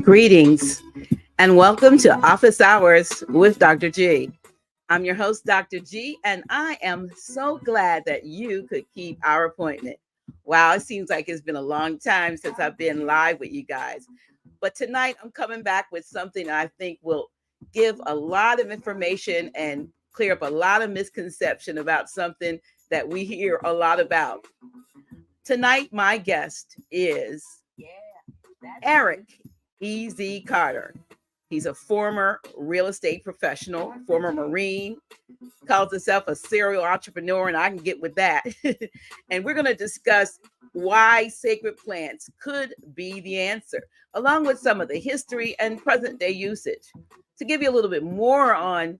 Greetings and welcome to Office Hours with Dr. G. I'm your host, Dr. G, and I am so glad that you could keep our appointment. Wow, it seems like it's been a long time since I've been live with you guys. But tonight I'm coming back with something I think will give a lot of information and clear up a lot of misconception about something that we hear a lot about. Tonight, my guest is Eric E.Z. Carter. He's a former real estate professional, former Marine, calls himself a serial entrepreneur, and I can get with that. And we're going to discuss why sacred plants could be the answer, along with some of the history and present day usage. To give you a little bit more on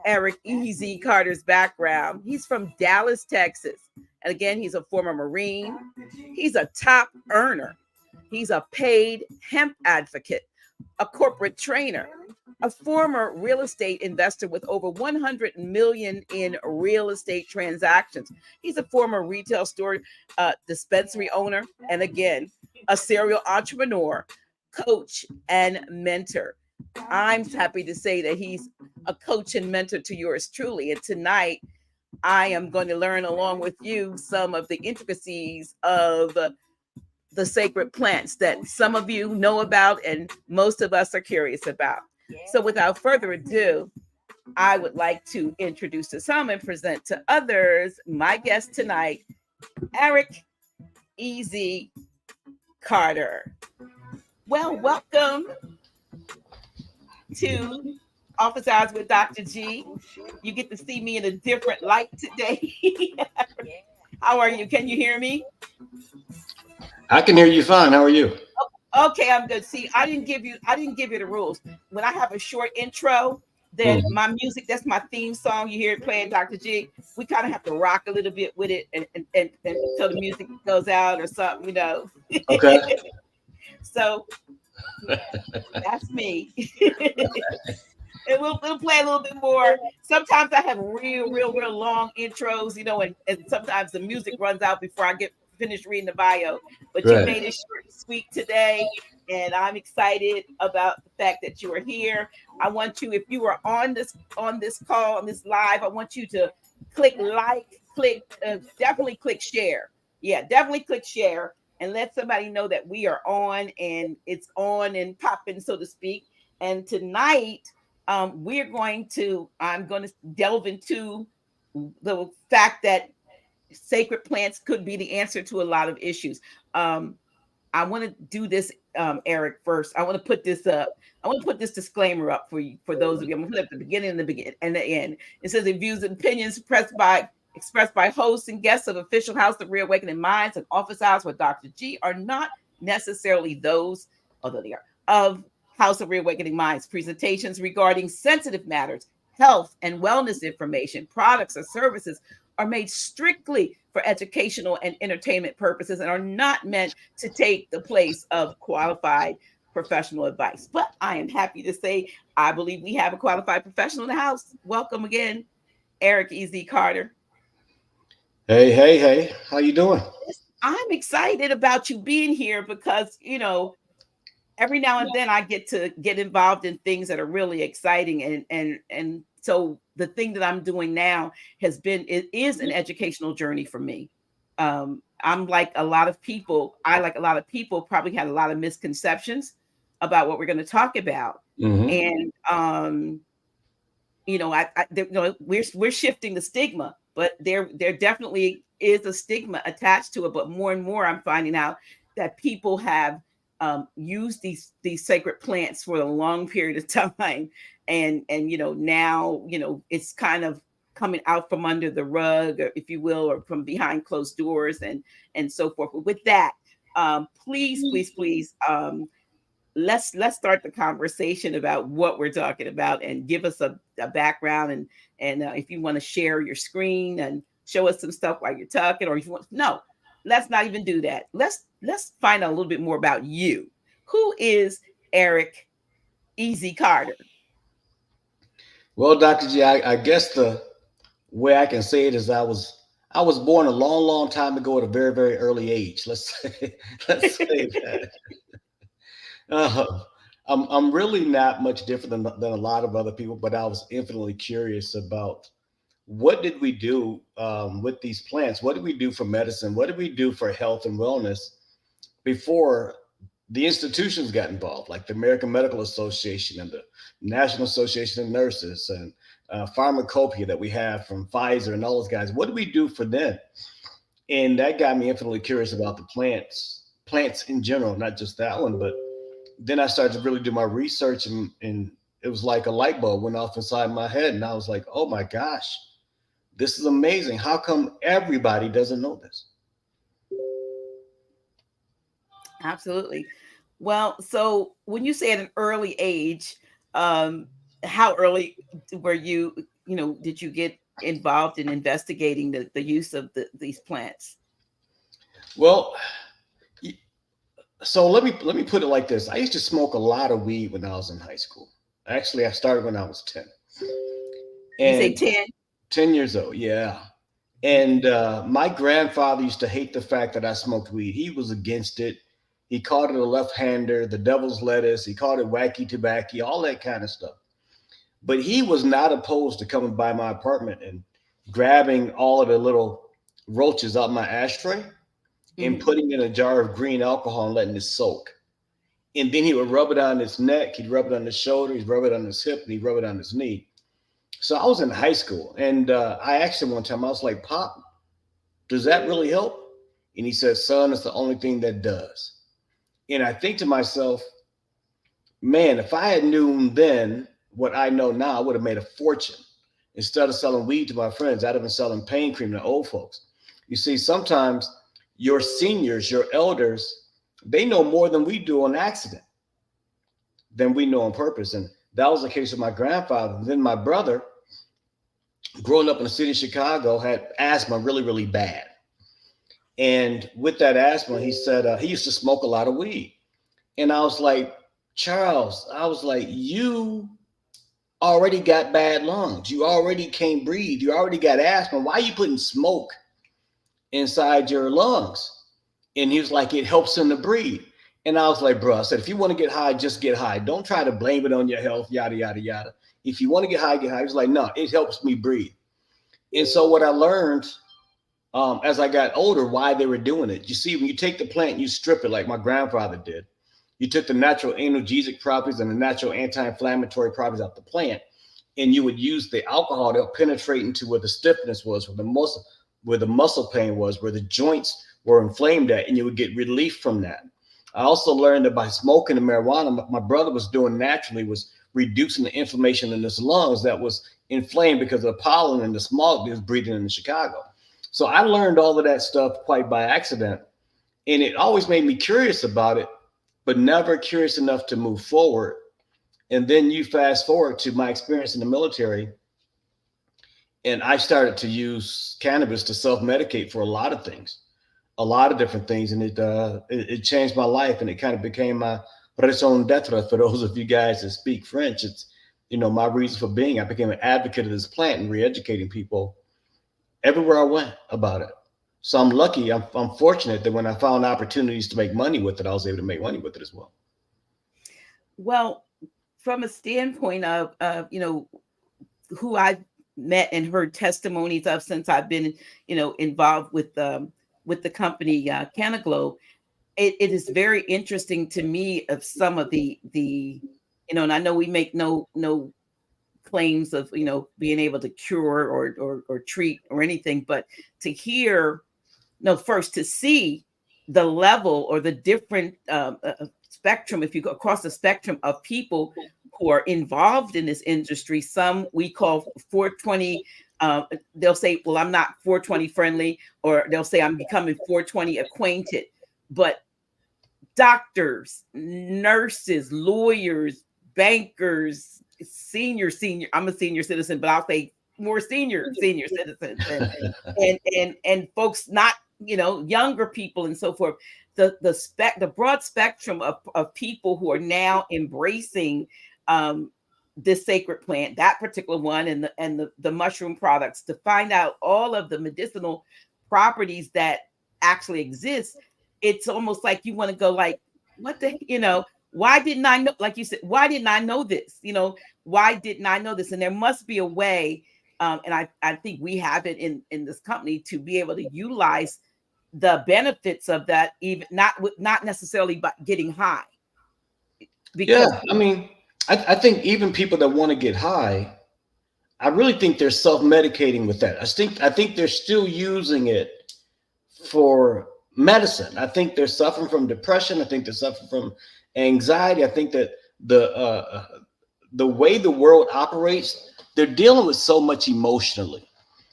Eric E.Z. Carter's background, he's from Dallas, Texas. And again, he's a former Marine. He's a top earner. He's a paid hemp advocate, a corporate trainer, a former real estate investor with over 100 million in real estate transactions. He's a former retail store dispensary owner, and again, a serial entrepreneur, coach, and mentor. I'm happy to say that he's a coach and mentor to yours truly. And tonight, I am going to learn along with you some of the intricacies of the sacred plants that some of you know about and most of us are curious about. So without further ado, I would like to introduce to some and present to others my guest tonight, Eric E.Z. Carter. Well, welcome to Office Hours with Dr. G. You get to see me in a different light today. How are you? Can you hear me? I can hear you fine. How are you? Okay, I'm good. See, I didn't give you the rules. When I have a short intro, then my music, that's my theme song. You hear it playing, Dr. G. We kind of have to rock a little bit with it and until the music goes out or something, you know. Okay. So that's me. And we'll play a little bit more. Sometimes I have real long intros, you know, and sometimes the music runs out before I get finished reading the bio. But you made it short and sweet today, and I'm excited about the fact that you are here. I want you, if you are on this call, on this live, I want you to click like, definitely click share. Yeah, definitely click share and let somebody know that we are on and it's on and popping, so to speak. And tonight, I'm going to delve into the fact that sacred plants could be the answer to a lot of issues. I want to do this, Eric, first. I want to put this up. I want to put this disclaimer up for you, for those of you. I'm going to put it at the beginning and the end. It says the views and opinions expressed by hosts and guests of Official House of Reawakening Minds and Office Hours with Dr. G are not necessarily those, although they are, of House of Reawakening Minds. Presentations regarding sensitive matters, health and wellness information, products or services are made strictly for educational and entertainment purposes and are not meant to take the place of qualified professional advice. But I am happy to say I believe we have a qualified professional in the house. Welcome again, Eric E.Z. Carter. Hey. How you doing? I'm excited about you being here because, you know, every now and then I get to get involved in things that are really exciting. And so the thing that I'm doing now it is an educational journey for me. I'm like a lot of people, probably had a lot of misconceptions about what we're going to talk about. And, you know, we're shifting the stigma, but there definitely is a stigma attached to it. But more and more, I'm finding out that people have used these sacred plants for a long period of time, and you know, now, you know, it's kind of coming out from under the rug, or if you will, or from behind closed doors and so forth. But with that, please, let's start the conversation about what we're talking about and give us a background, and if you want to share your screen and show us some stuff while you're talking, or if you want, no, let's not even do that. Let's find out a little bit more about you. Who is Eric E.Z. Carter? Well, Dr. G, I guess the way I can say it is I was born a long time ago at a very early age. Let's say that. I'm really not much different than a lot of other people, but I was infinitely curious about what did we do with these plants? What did we do for medicine? What did we do for health and wellness before the institutions got involved, like the American Medical Association and the National Association of Nurses and Pharmacopoeia that we have from Pfizer and all those guys? What did we do for them? And that got me infinitely curious about the plants in general, not just that one, but then I started to really do my research, and it was like a light bulb went off inside my head. And I was like, oh my gosh, this is amazing. How come everybody doesn't know this? Absolutely. Well, so when you say at an early age, um, how early were you, did you get involved in investigating the use of these plants? Well, so let me put it like this. I used to smoke a lot of weed when I was in high school. Actually, I started when I was 10. You say And 10? 10 years old, yeah. And my grandfather used to hate the fact that I smoked weed. He was against it. He called it a left-hander, the devil's lettuce. He called it wacky tobacco, all that kind of stuff. But he was not opposed to coming by my apartment and grabbing all of the little roaches out my ashtray and Mhm. putting it in a jar of green alcohol and letting it soak. And then he would rub it on his neck, he'd rub it on his shoulder, he'd rub it on his hip, and he'd rub it on his knee. So I was in high school, and I asked him one time, I was like, Pop, does that really help? And he said, Son, it's the only thing that does. And I think to myself, man, if I had known then what I know now, I would have made a fortune. Instead of selling weed to my friends, I'd have been selling pain cream to old folks. You see, sometimes your seniors, your elders, they know more than we do on accident than we know on purpose. And that was the case with my grandfather. And then my brother, growing up in the city of Chicago, had asthma really, really bad. And with that asthma, he said he used to smoke a lot of weed. And I was like, Charles, I was like, you already got bad lungs. You already can't breathe. You already got asthma. Why are you putting smoke inside your lungs? And he was like, it helps him to breathe. And I was like, bro, I said, if you want to get high, just get high. Don't try to blame it on your health, yada, yada, yada. If you want to get high, get high. He was like, no, it helps me breathe. And so what I learned as I got older, why they were doing it. You see, when you take the plant, you strip it like my grandfather did. You took the natural analgesic properties and the natural anti-inflammatory properties out the plant, and you would use the alcohol to penetrate into where the stiffness was, where the muscle pain was, where the joints were inflamed at, and you would get relief from that. I also learned that by smoking the marijuana, my brother was doing naturally was reducing the inflammation in his lungs that was inflamed because of the pollen and the smog he was breathing in Chicago. So I learned all of that stuff quite by accident, and it always made me curious about it, but never curious enough to move forward. And then you fast forward to my experience in the military, and I started to use cannabis to self-medicate for a lot of things, a lot of different things, and it changed my life, and it kind of became my raison d'être. For those of you guys that speak French, it's my reason for being. I became an advocate of this plant and re-educating people everywhere I went about it. So I'm lucky. I'm fortunate that when I found opportunities to make money with it, I was able to make money with it as well. Well, from a standpoint of who I've met and heard testimonies of since I've been involved with the company Canaglow, it is very interesting to me of some of the and I know we make no claims of being able to cure or treat or anything, but to hear, no, first to see the level or the different spectrum, if you go across the spectrum of people who are involved in this industry. Some we call 420. They'll say, well, I'm not 420 friendly, or they'll say I'm becoming 420 acquainted. But doctors, nurses, lawyers, bankers, senior, I'm a senior citizen, but I'll say more senior citizens and folks not, younger people and so forth. The broad spectrum of people who are now embracing this sacred plant, that particular one, and the mushroom products, to find out all of the medicinal properties that actually exist. It's almost like you want to go like, what the, why didn't I know, like you said, why didn't I know this? Why didn't I know this? And there must be a way, and I think we have it in this company to be able to utilize the benefits of that, even not necessarily by getting high. Because Yeah, I mean, I think even people that want to get high, I really think they're self-medicating with that. I think they're still using it for medicine. I think they're suffering from depression. I think they're suffering from anxiety. I think that the way the world operates, they're dealing with so much emotionally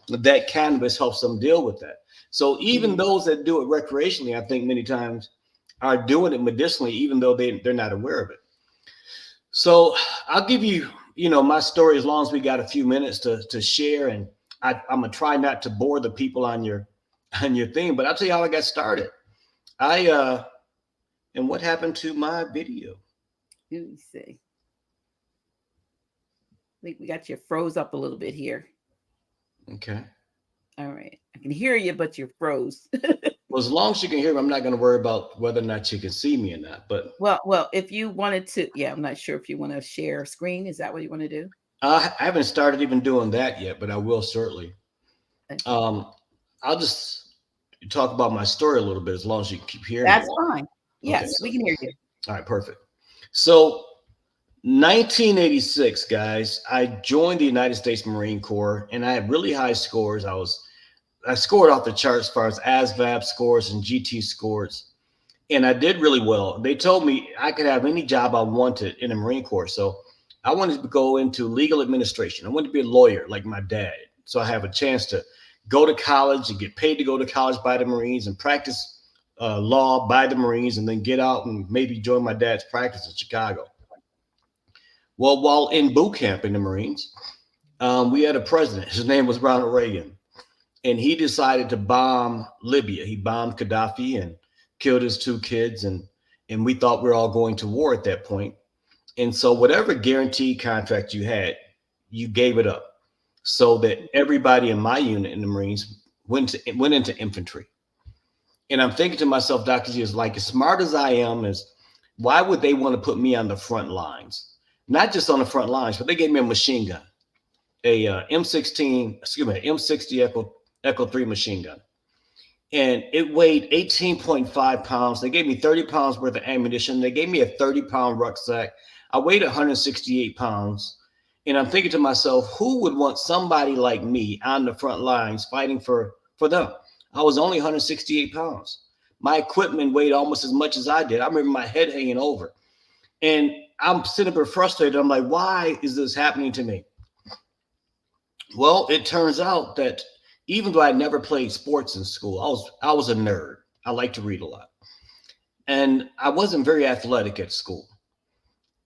that cannabis helps them deal with that. So even those that do it recreationally, I think many times are doing it medicinally, even though they're not aware of it. So I'll give you, my story as long as we got a few minutes to share, and I'm gonna try not to bore the people on your thing, but I'll tell you how I got started. And what happened to my video? let me see. I think we got you froze up a little bit here. Okay. All right. I can hear you, but you're froze. Well, as long as you can hear me, I'm not going to worry about whether or not you can see me or not. But well, if you wanted to, yeah, I'm not sure if you want to share a screen. Is that what you want to do? I haven't started even doing that yet, but I will certainly. Okay. I'll just talk about my story a little bit as long as you keep hearing That's me. fine. Yes, Okay. we can hear you. All right, perfect. So 1986, guys, I joined the United States Marine Corps, and I had really high scores. I scored off the charts as far as ASVAB scores and GT scores, and I did really well. They told me I could have any job I wanted in the Marine Corps, so I wanted to go into legal administration. I wanted to be a lawyer like my dad, so I have a chance to go to college and get paid to go to college by the Marines and practice law by the Marines, and then get out and maybe join my dad's practice in Chicago. Well, while in boot camp in the Marines, we had a president. His name was Ronald Reagan, and he decided to bomb Libya. He bombed Gaddafi and killed his two kids, and we thought we were all going to war at that point. And so, whatever guaranteed contract you had, you gave it up, so that everybody in my unit in the Marines went into infantry. And I'm thinking to myself, Dr. G, is like, as smart as I am, is why would they want to put me on the front lines? Not just on the front lines, but they gave me a machine gun, a M60 Echo 3 machine gun. And it weighed 18.5 pounds. They gave me 30 pounds worth of ammunition. They gave me a 30-pound rucksack. I weighed 168 pounds. And I'm thinking to myself, who would want somebody like me on the front lines fighting for them? I was only 168 pounds. My equipment weighed almost as much as I did. I remember my head hanging over. And I'm sitting there frustrated. I'm like, why is this happening to me? Well, it turns out that even though I never played sports in school, I was a nerd. I like to read a lot. And I wasn't very athletic at school.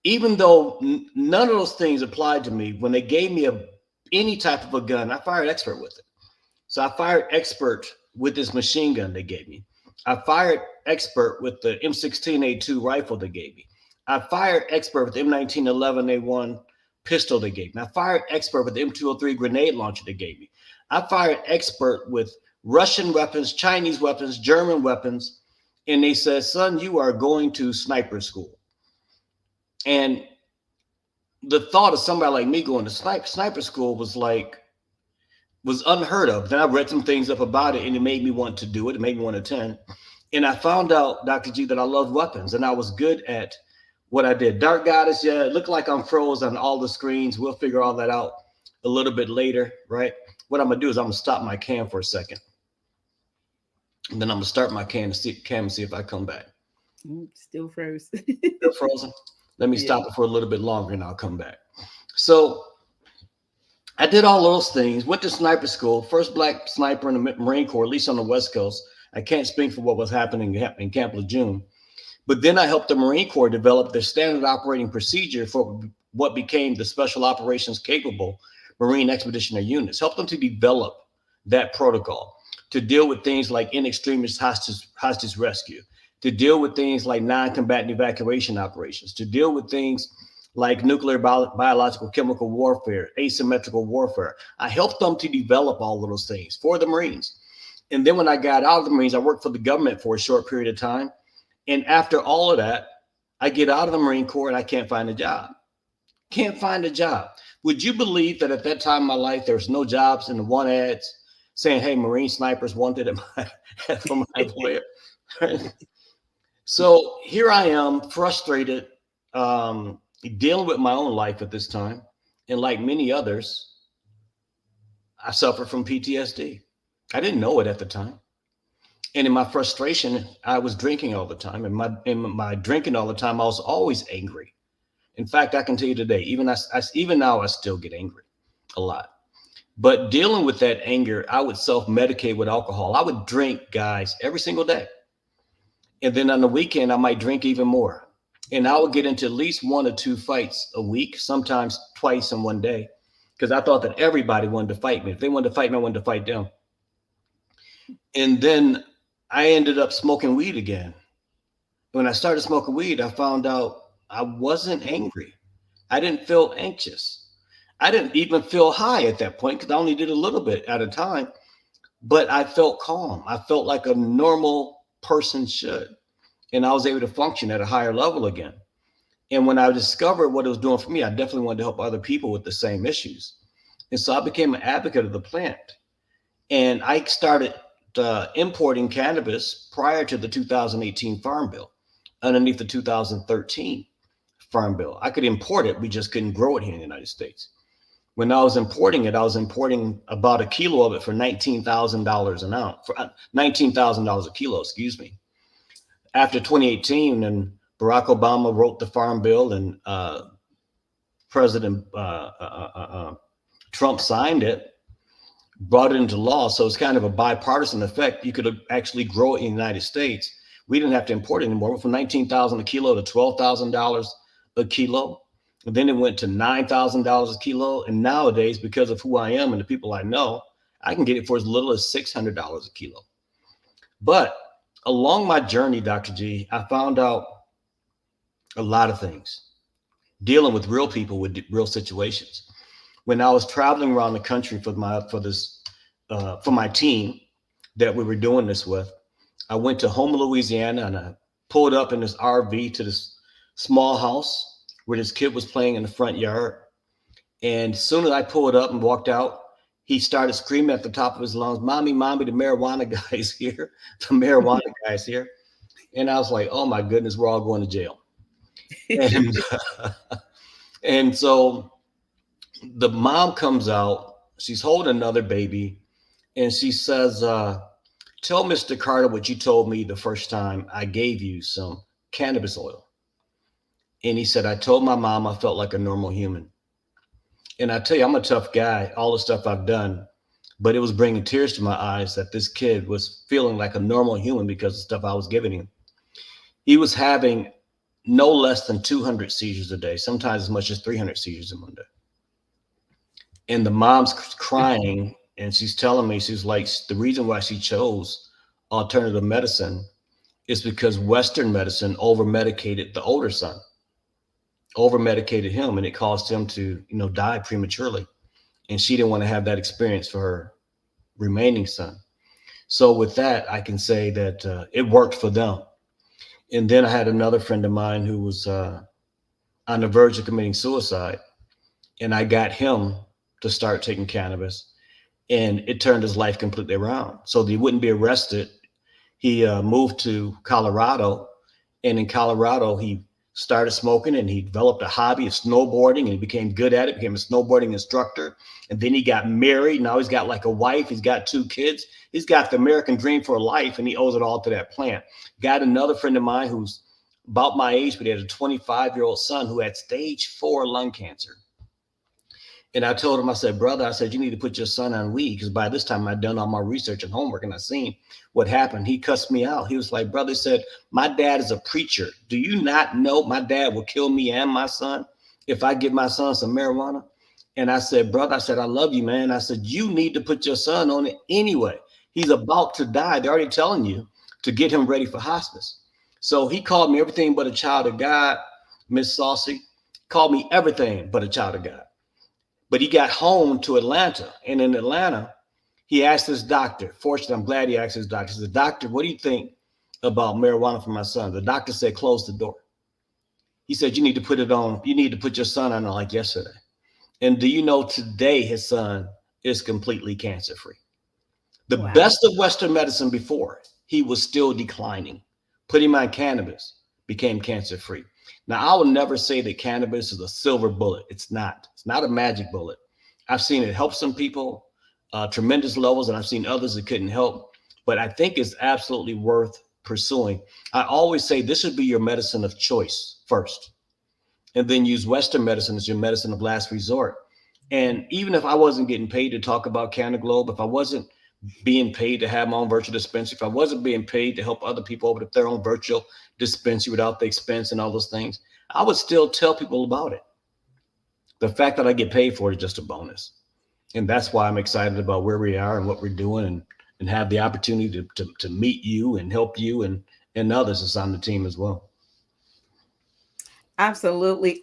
Even though none of those things applied to me, when they gave me any type of a gun, I fired expert with it. So I fired expert with this machine gun they gave me. I fired expert with the M16A2 rifle they gave me. I fired expert with the M1911A1 pistol they gave me. I fired expert with the M203 grenade launcher they gave me. I fired expert with Russian weapons, Chinese weapons, German weapons. And they said, son, you are going to sniper school. And the thought of somebody like me going to sniper school was unheard of. Then I read some things up about it, and it made me want to do it. It made me want to attend. And I found out, Dr. G, that I loved weapons, and I was good at what I did. Dark Goddess, yeah, it looked like I'm froze on all the screens. We'll figure all that out a little bit later, right? What I'm gonna do is I'm gonna stop my cam for a second, and then I'm gonna start my cam and see if I come back. Still froze. Still frozen. Let me stop it for a little bit longer, and I'll come back. So I did all those things. Went to sniper school. First black sniper in the Marine Corps, at least on the West Coast. I can't speak for what was happening in Camp Lejeune. But then I helped the Marine Corps develop their standard operating procedure for what became the Special Operations Capable Marine Expeditionary Units. Helped them to develop that protocol to deal with things like in extremis hostage rescue, to deal with things like non-combatant evacuation operations, to deal with things like nuclear, biological, chemical warfare, asymmetrical warfare. I helped them to develop all of those things for the Marines. And then when I got out of the Marines, I worked for the government for a short period of time. And after all of that, I get out of the Marine Corps and I can't find a job. Can't find a job. Would you believe that at that time in my life, there was no jobs in the want ads saying, hey, Marine snipers wanted for my employer? So here I am, frustrated, dealing with my own life at this time. And like many others, I suffer from PTSD. I didn't know it at the time. And in my frustration, I was drinking all the time. And in my drinking all the time, I was always angry. In fact, I can tell you today, even now, I still get angry a lot. But dealing with that anger, I would self-medicate with alcohol. I would drink, guys, every single day. And then on the weekend, I might drink even more. And I would get into at least 1 or 2 fights a week, sometimes twice in one day, because I thought that everybody wanted to fight me. If they wanted to fight me, I wanted to fight them. And then I ended up smoking weed again. When I started smoking weed, I found out I wasn't angry. I didn't feel anxious. I didn't even feel high at that point because I only did a little bit at a time, but I felt calm. I felt like a normal person should. And I was able to function at a higher level again. And when I discovered what it was doing for me, I definitely wanted to help other people with the same issues. And so I became an advocate of the plant. And I started importing cannabis prior to the 2018 Farm Bill, underneath the 2013 Farm Bill. I could import it. We just couldn't grow it here in the United States. When I was importing it, I was importing about a kilo of it for $19,000 an ounce, for $19,000 a kilo, excuse me. After 2018, and Barack Obama wrote the Farm Bill, and President Trump signed it, brought it into law. So it's kind of a bipartisan effect. You could actually grow it in the United States. We didn't have to import it anymore. It went from $19,000 a kilo to $12,000 a kilo. And then it went to $9,000 a kilo. And nowadays, because of who I am and the people I know, I can get it for as little as $600 a kilo. But along my journey, Dr. G, I found out a lot of things, dealing with real people with real situations. When I was traveling around the country for my team that we were doing this with, I went to Houma, Louisiana, and I pulled up in this RV to this small house where this kid was playing in the front yard. And as soon as I pulled up and walked out, he started screaming at the top of his lungs, "Mommy, mommy, the marijuana guy's here. The marijuana guy's here." And I was like, oh my goodness, we're all going to jail. And, and so the mom comes out, she's holding another baby, and she says, tell Mr. Carter what you told me the first time I gave you some cannabis oil. And he said, I told my mom I felt like a normal human. And I tell you, I'm a tough guy, all the stuff I've done, but it was bringing tears to my eyes that this kid was feeling like a normal human because of the stuff I was giving him. He was having no less than 200 seizures a day, sometimes as much as 300 seizures in one day. And the mom's crying, and she's telling me, she's like, the reason why she chose alternative medicine is because Western medicine over-medicated the older son, over-medicated him, and it caused him to, die prematurely. And she didn't want to have that experience for her remaining son. So with that, I can say that it worked for them. And then I had another friend of mine who was on the verge of committing suicide, and I got him to start taking cannabis, and it turned his life completely around. So that he wouldn't be arrested, he moved to Colorado, and in Colorado, he started smoking, and he developed a hobby of snowboarding, and he became good at it, became a snowboarding instructor. And then he got married. Now he's got like a wife. He's got 2 kids. He's got the American dream for life, and he owes it all to that plant. Got another friend of mine who's about my age, but he had a 25-year-old son who had stage 4 lung cancer. And I told him, I said, brother, I said, you need to put your son on weed, because by this time I'd done all my research and homework, and I seen what happened. He cussed me out. He was like, brother, he said, my dad is a preacher. Do you not know my dad will kill me and my son if I give my son some marijuana? And I said, brother, I said, I love you, man. I said, you need to put your son on it anyway. He's about to die. They're already telling you to get him ready for hospice. So he called me everything but a child of God, Miss Saucy. Called me everything but a child of God. But he got home to Atlanta, and in Atlanta, he asked his doctor. Fortunately, I'm glad he asked his doctor. He said, doctor, what do you think about marijuana for my son? The doctor said, close the door. He said, you need to put it on. You need to put your son on like yesterday. And do you know today his son is completely cancer free? The Wow. best of Western medicine before, he was still declining. Put him on cannabis, became cancer free. Now, I will never say that cannabis is a silver bullet. It's not. It's not a magic bullet. I've seen it help some people, tremendous levels, and I've seen others that couldn't help. But I think it's absolutely worth pursuing. I always say this should be your medicine of choice first, and then use Western medicine as your medicine of last resort. And even if I wasn't getting paid to talk about CannaGlobe, if I wasn't being paid to have my own virtual dispensary, if I wasn't being paid to help other people open up their own virtual dispensary without the expense and all those things, I would still tell people about it. The fact that I get paid for it is just a bonus. And that's why I'm excited about where we are and what we're doing, and have the opportunity to meet you and help you and others that's on the team as well. Absolutely.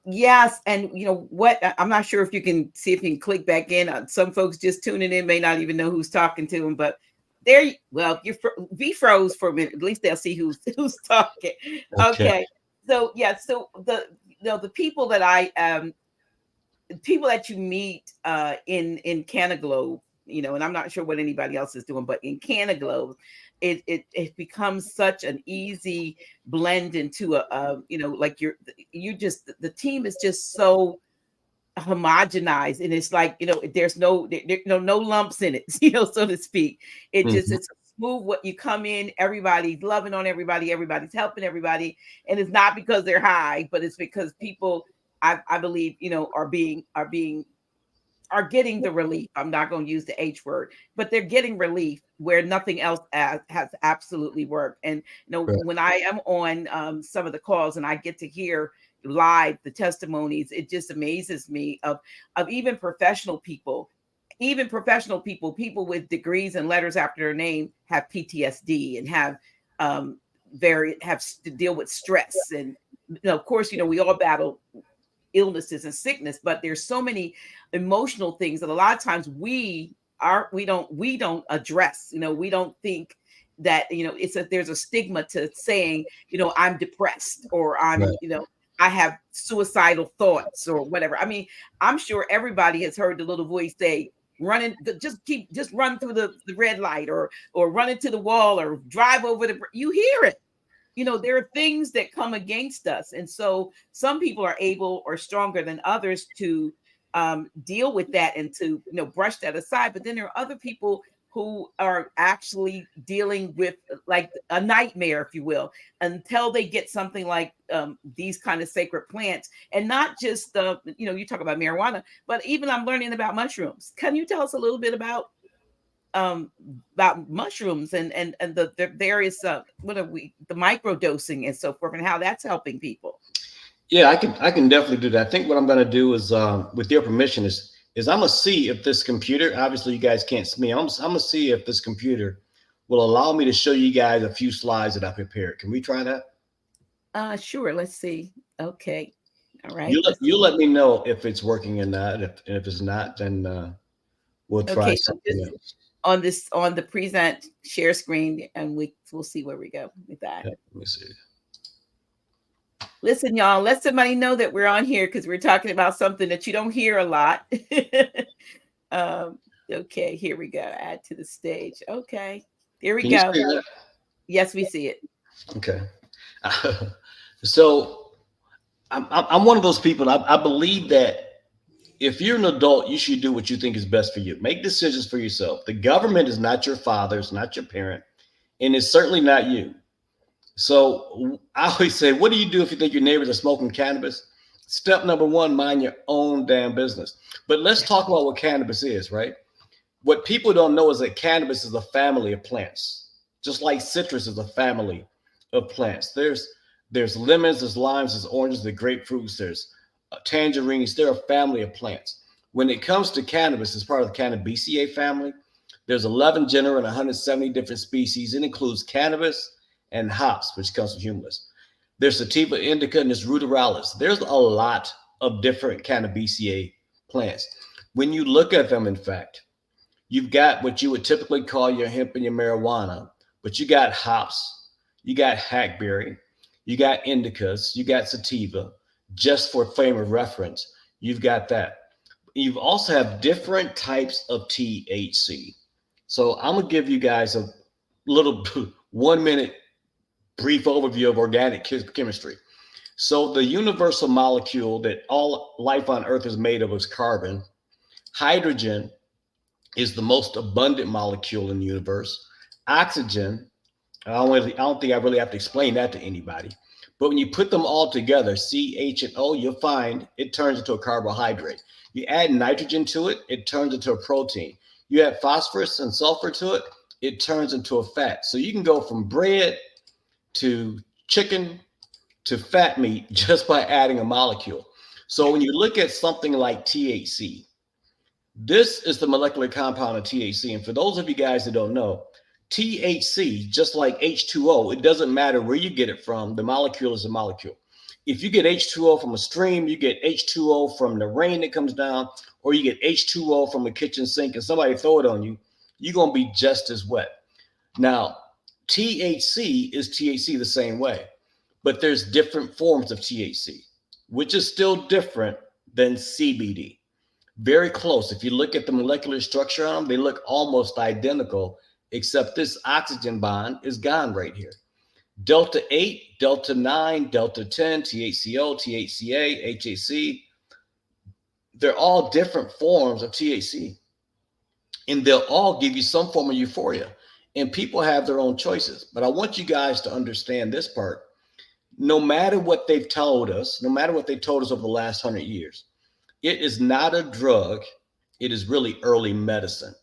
Yes. And you know what? I'm not sure if you can see if you can click back in. Some folks just tuning in may not even know who's talking to them, but there, well, be froze for a minute. At least they'll see who's talking. Okay. Okay. So yeah. So the people that people that you meet in CannaGlobe, you know, and I'm not sure what anybody else is doing, but in CannaGlobe, it becomes such an easy blend into a you know, like you just, the team is just so homogenized, and it's like, you know, there's no lumps in it, you know, so to speak. It just, Mhm. it's smooth. What you come in, everybody's loving on everybody, everybody's helping everybody, and it's not because they're high, but it's because people, I believe, you know, are getting the relief. I'm not going to use the H word, but they're getting relief where nothing else has absolutely worked. And you know, Right. when I am on some of the calls and I get to hear live the testimonies, it just amazes me of people with degrees and letters after their name have PTSD and have to deal with stress. And you know, of course, you know, we all battle illnesses and sickness, but there's so many emotional things that a lot of times we don't address. You know, we don't think that, you know, there's a stigma to saying, you know, I'm depressed, or I'm, Right. you know, I have suicidal thoughts or whatever. I mean, I'm sure everybody has heard the little voice say, just run through the red light, or run into the wall, or drive over you hear it. You know, there are things that come against us, and so some people are able or stronger than others to deal with that and to, you know, brush that aside. But then there are other people who are actually dealing with like a nightmare, if you will, until they get something like these kind of sacred plants. And not just you know, you talk about marijuana, but even I'm learning about mushrooms. Can you tell us a little bit about mushrooms and the various the micro dosing and so forth, and how that's helping people? Yeah, I can definitely do that. I think what I'm going to do is, with your permission, is I'm gonna see if this computer. Obviously, you guys can't see me. I'm gonna see if this computer will allow me to show you guys a few slides that I prepared. Can we try that? Sure, let's see. Okay. All right, You let let's you see. let me know if it's working or not. If it's not, then we'll try Okay, so something just else. on the present share screen, and we'll see where we go with that. Okay, let me see. Listen, y'all, let somebody know that we're on here because we're talking about something that you don't hear a lot. um, okay, here we go. Add to the stage. Okay, here we Can you go. see that? Yes, we see it. Okay. So I'm one of those people. I believe that if you're an adult, you should do what you think is best for you. Make decisions for yourself. The government is not your father, it's not your parent, and it's certainly not you. So I always say, what do you do if you think your neighbors are smoking cannabis? Step number one, mind your own damn business. But let's talk about what cannabis is, right? What people don't know is that cannabis is a family of plants, just like citrus is a family of plants. There's lemons, there's limes, there's oranges, there's grapefruits, there's tangerines. They're a family of plants. When it comes to cannabis, it's part of the Cannabiceae family. There's 11 genera and 170 different species. It includes cannabis and hops, which comes from humulus. There's sativa indica and there's ruderalis. There's a lot of different Cannabiceae plants. When you look at them, in fact, you've got what you would typically call your hemp and your marijuana, but you got hops, you got hackberry, you got indicas, you got sativa. Just for frame of reference, you've got that. You also have different types of THC. So I'm gonna give you guys a little 1 minute brief overview of organic chemistry. So the universal molecule that all life on Earth is made of is carbon. Hydrogen is the most abundant molecule in the universe. Oxygen, I don't think I really have to explain that to anybody. But when you put them all together, C, H, and O, you'll find it turns into a carbohydrate. You add nitrogen to it, it turns into a protein. You add phosphorus and sulfur to it, it turns into a fat. So you can go from bread to chicken to fat meat just by adding a molecule. So when you look at something like THC, this is the molecular compound of THC. And for those of you guys that don't know, THC, just like H2O, it doesn't matter where you get it from. The molecule is a molecule. If you get H2O from a stream, you get H2O from the rain that comes down, or you get H2O from a kitchen sink and somebody throw it on you, you're going to be just as wet. Now, THC is THC the same way, but there's different forms of THC, which is still different than CBD. Very close. If you look at the molecular structure on them, they look almost identical, except this oxygen bond is gone right here. Delta 8, Delta 9, Delta 10, THCO, THCA, HAC, they're all different forms of THC. And they'll all give you some form of euphoria. And people have their own choices. But I want you guys to understand this part. No matter what they've told us, no matter what they've told us over the last 100 years, it is not a drug. It is really early medicine.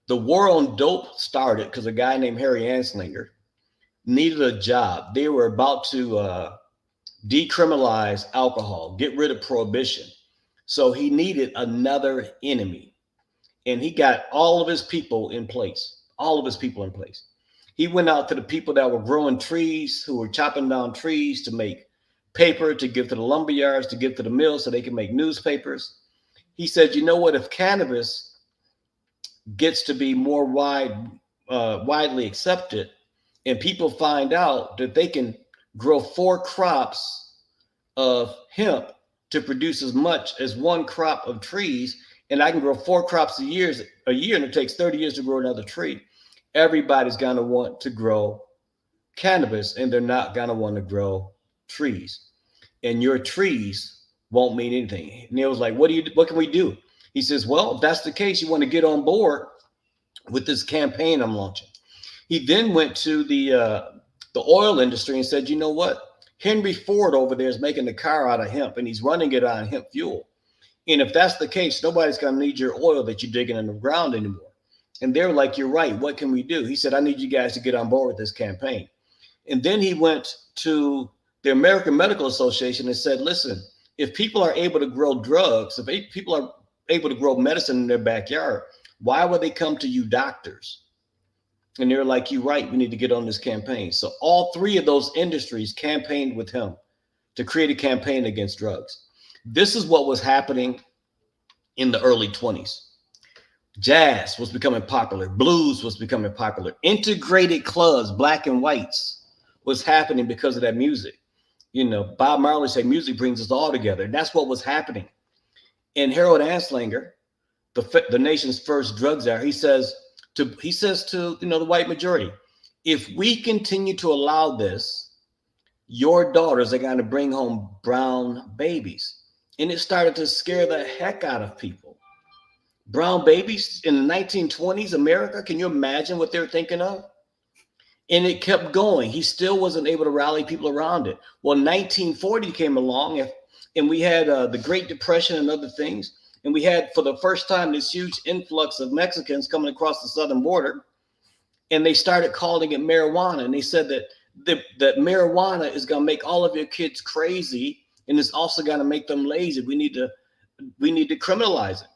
The war on dope started because a guy named Harry Anslinger needed a job. They were about to decriminalize alcohol, get rid of prohibition. So he needed another enemy. And he got all of his people in place, He went out to the people that were growing trees, who were chopping down trees to make paper, to give to the lumber yards, to give to the mills so they can make newspapers. He said, you know what, if cannabis gets to be more widely accepted, and people find out that they can grow 4 crops of hemp to produce as much as 1 crop of trees, and I can grow 4 crops a year, and it takes 30 years to grow another tree, everybody's going to want to grow cannabis, and they're not going to want to grow trees. And your trees won't mean anything. Neil was like, what can we do? He says, well, if that's the case, you want to get on board with this campaign I'm launching. He then went to the oil industry and said, you know what? Henry Ford over there is making the car out of hemp, and he's running it on hemp fuel. And if that's the case, nobody's going to need your oil that you're digging in the ground anymore. And they're like, you're right. What can we do? He said, I need you guys to get on board with this campaign. And then he went to the American Medical Association and said, listen, if people are able to grow drugs, if people are able to grow medicine in their backyard, why would they come to you doctors? And they're like, you're right, we need to get on this campaign. So all 3 of those industries campaigned with him to create a campaign against drugs. This is what was happening in the early 20s. Jazz was becoming popular. Blues was becoming popular. Integrated clubs, black and whites, was happening because of that music. You know, Bob Marley said music brings us all together. And that's what was happening. And Harold Anslinger, the nation's first drug czar, he says to the white majority, if we continue to allow this, your daughters are going to bring home brown babies. And it started to scare the heck out of people. Brown babies in the 1920s, America, can you imagine what they're thinking of? And it kept going. He still wasn't able to rally people around it. Well, 1940 came along, and we had the Great Depression and other things. And we had, for the first time, this huge influx of Mexicans coming across the southern border. And they started calling it marijuana. And they said that marijuana is going to make all of your kids crazy. And it's also going to make them lazy. We need to criminalize it.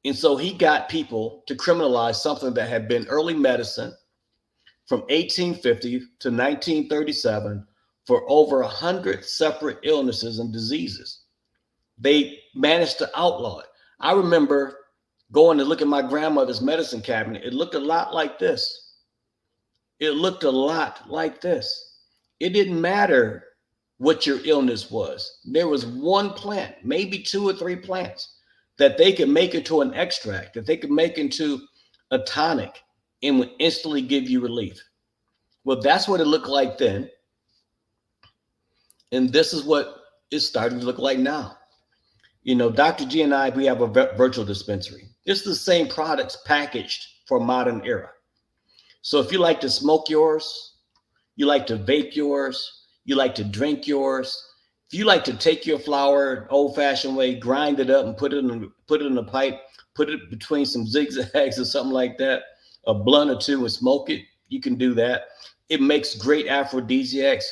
And so he got people to criminalize something that had been early medicine from 1850 to 1937 for over 100 separate illnesses and diseases. They managed to outlaw it. I remember going to look at my grandmother's medicine cabinet. It looked a lot like this. It didn't matter what your illness was. There was one plant, maybe 2 or 3 plants that they could make into an extract, that they could make into a tonic and would instantly give you relief. Well, that's what it looked like then. And this is what it's starting to look like now. You know, Dr. G and I, we have a virtual dispensary. It's the same products packaged for modern era. So if you like to smoke yours, you like to vape yours, you like to drink yours, if you like to take your flower old fashioned way, grind it up and put it in a pipe, put it between some zigzags or something like that, a blunt or two and smoke it, you can do that. It makes great aphrodisiacs.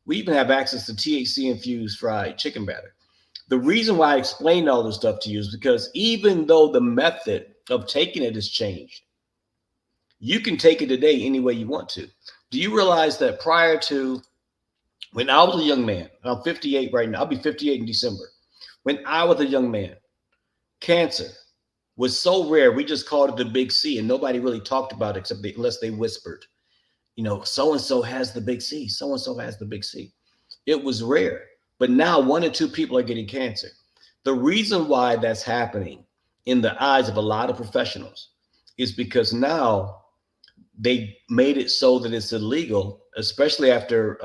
We even have access to THC infused fried chicken batter. The reason why I explained all this stuff to you is because even though the method of taking it has changed, you can take it today any way you want to. Do you realize that prior to when I was a young man, I'm 58 right now, I'll be 58 in December. When I was a young man, cancer was so rare, we just called it the big C, and nobody really talked about it unless they whispered, you know, so-and-so has the big C, so-and-so has the big C. It was rare. But now 1 or 2 people are getting cancer. The reason why that's happening in the eyes of a lot of professionals is because now they made it so that it's illegal, especially after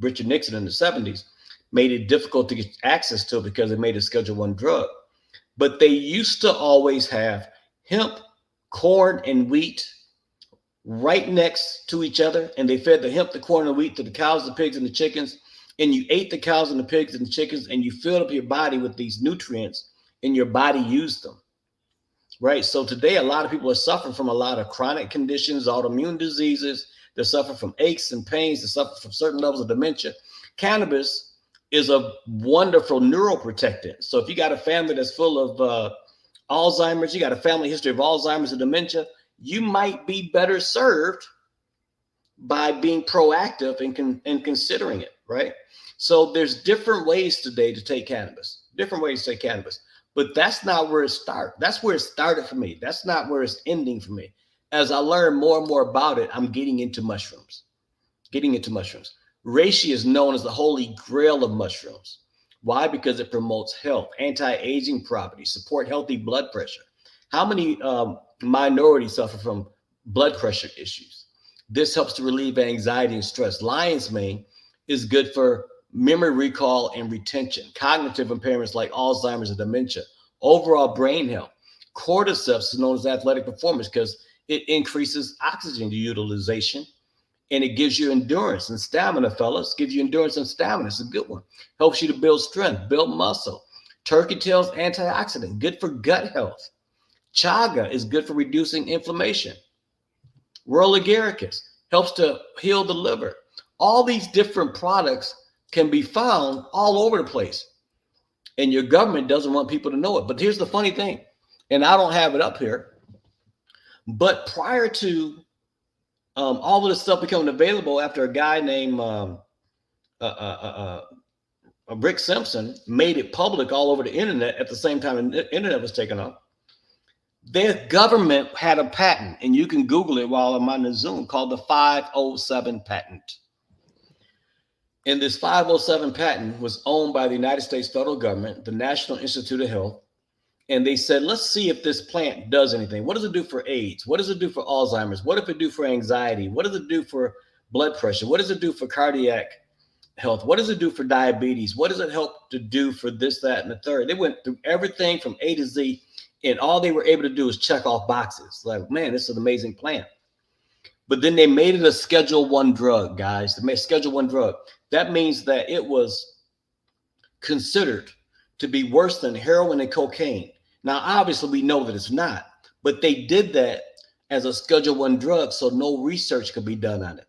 Richard Nixon in the 70s, made it difficult to get access to it because it made it Schedule I drug. But they used to always have hemp, corn, and wheat right next to each other. And they fed the hemp, the corn, and wheat to the cows, the pigs, and the chickens. And you ate the cows and the pigs and the chickens, and you filled up your body with these nutrients, and your body used them, right? So today, a lot of people are suffering from a lot of chronic conditions, autoimmune diseases. They're suffering from aches and pains. They're suffering from certain levels of dementia. Cannabis is a wonderful neuroprotectant. So if you got a family that's full of Alzheimer's, you got a family history of Alzheimer's and dementia, you might be better served by being proactive and considering it, right? So there's different ways today to take cannabis, but that's not where it started. That's where it started for me. That's not where it's ending for me. As I learn more and more about it, I'm getting into mushrooms. Reishi is known as the holy grail of mushrooms. Why? Because it promotes health, anti-aging properties, support healthy blood pressure. How many minorities suffer from blood pressure issues? This helps to relieve anxiety and stress. Lion's mane is good for memory recall and retention, cognitive impairments like Alzheimer's and dementia, overall brain health. Cordyceps is known as athletic performance because it increases oxygen utilization and it gives you endurance and stamina, fellas. Gives you endurance and stamina. It's a good one. Helps you to build strength, build muscle. Turkey tail's antioxidant, good for gut health. Chaga is good for reducing inflammation. Royal agaricus helps to heal the liver. All these different products can be found all over the place. And your government doesn't want people to know it. But here's the funny thing, and I don't have it up here, but prior to all of this stuff becoming available after a guy named Rick Simpson made it public all over the internet at the same time the internet was taken off, their government had a patent, and you can Google it while I'm on the Zoom, called the 507 patent. And this 507 patent was owned by the United States federal government, the National Institute of Health. And they said, let's see if this plant does anything. What does it do for AIDS? What does it do for Alzheimer's? What does it do for anxiety? What does it do for blood pressure? What does it do for cardiac health? What does it do for diabetes? What does it help to do for this, that, and the third? They went through everything from A to Z, and all they were able to do is check off boxes. Like, man, this is an amazing plant. But then they made it a Schedule I drug, guys. They made Schedule I drug. That means that it was considered to be worse than heroin and cocaine. Now, obviously, we know that it's not, but they did that as a Schedule I drug so no research could be done on it.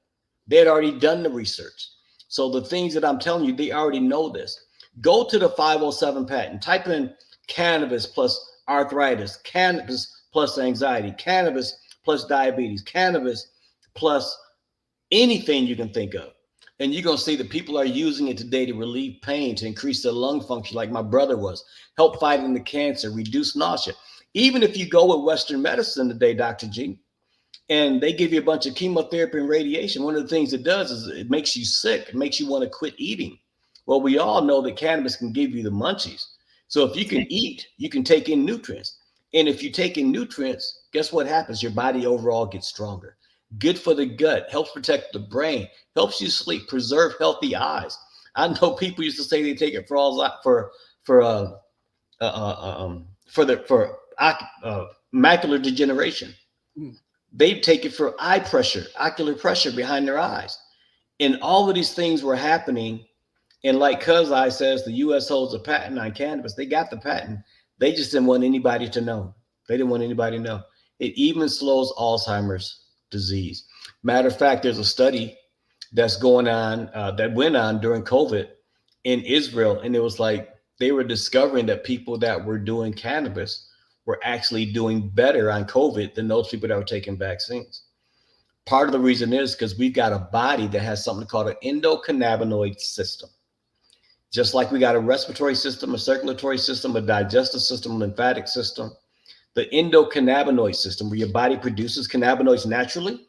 They had already done the research. So the things that I'm telling you, they already know this. Go to the 507 patent, type in cannabis plus arthritis, cannabis plus anxiety, cannabis plus diabetes, cannabis plus anything you can think of. And you're going to see that people are using it today to relieve pain, to increase their lung function, like my brother was, help fighting the cancer, reduce nausea. Even if you go with Western medicine today, Dr. G, and they give you a bunch of chemotherapy and radiation, one of the things it does is it makes you sick. It makes you want to quit eating. Well, we all know that cannabis can give you the munchies. So if you can eat, you can take in nutrients. And if you take in nutrients, guess what happens? Your body overall gets stronger. Good for the gut, helps protect the brain, helps you sleep, preserve healthy eyes. I know people used to say they take it for all for macular degeneration. Mm. They take it for eye pressure, ocular pressure behind their eyes. And all of these things were happening. And like Cuz I says, the US holds a patent on cannabis. They got the patent. They just didn't want anybody to know. They didn't want anybody to know. It even slows Alzheimer's disease. Matter of fact, there's a study that's going on that went on during COVID in Israel. And it was like they were discovering that people that were doing cannabis were actually doing better on COVID than those people that were taking vaccines. Part of the reason is because we've got a body that has something called an endocannabinoid system. Just like we got a respiratory system, a circulatory system, a digestive system, a lymphatic system, the endocannabinoid system, where your body produces cannabinoids naturally,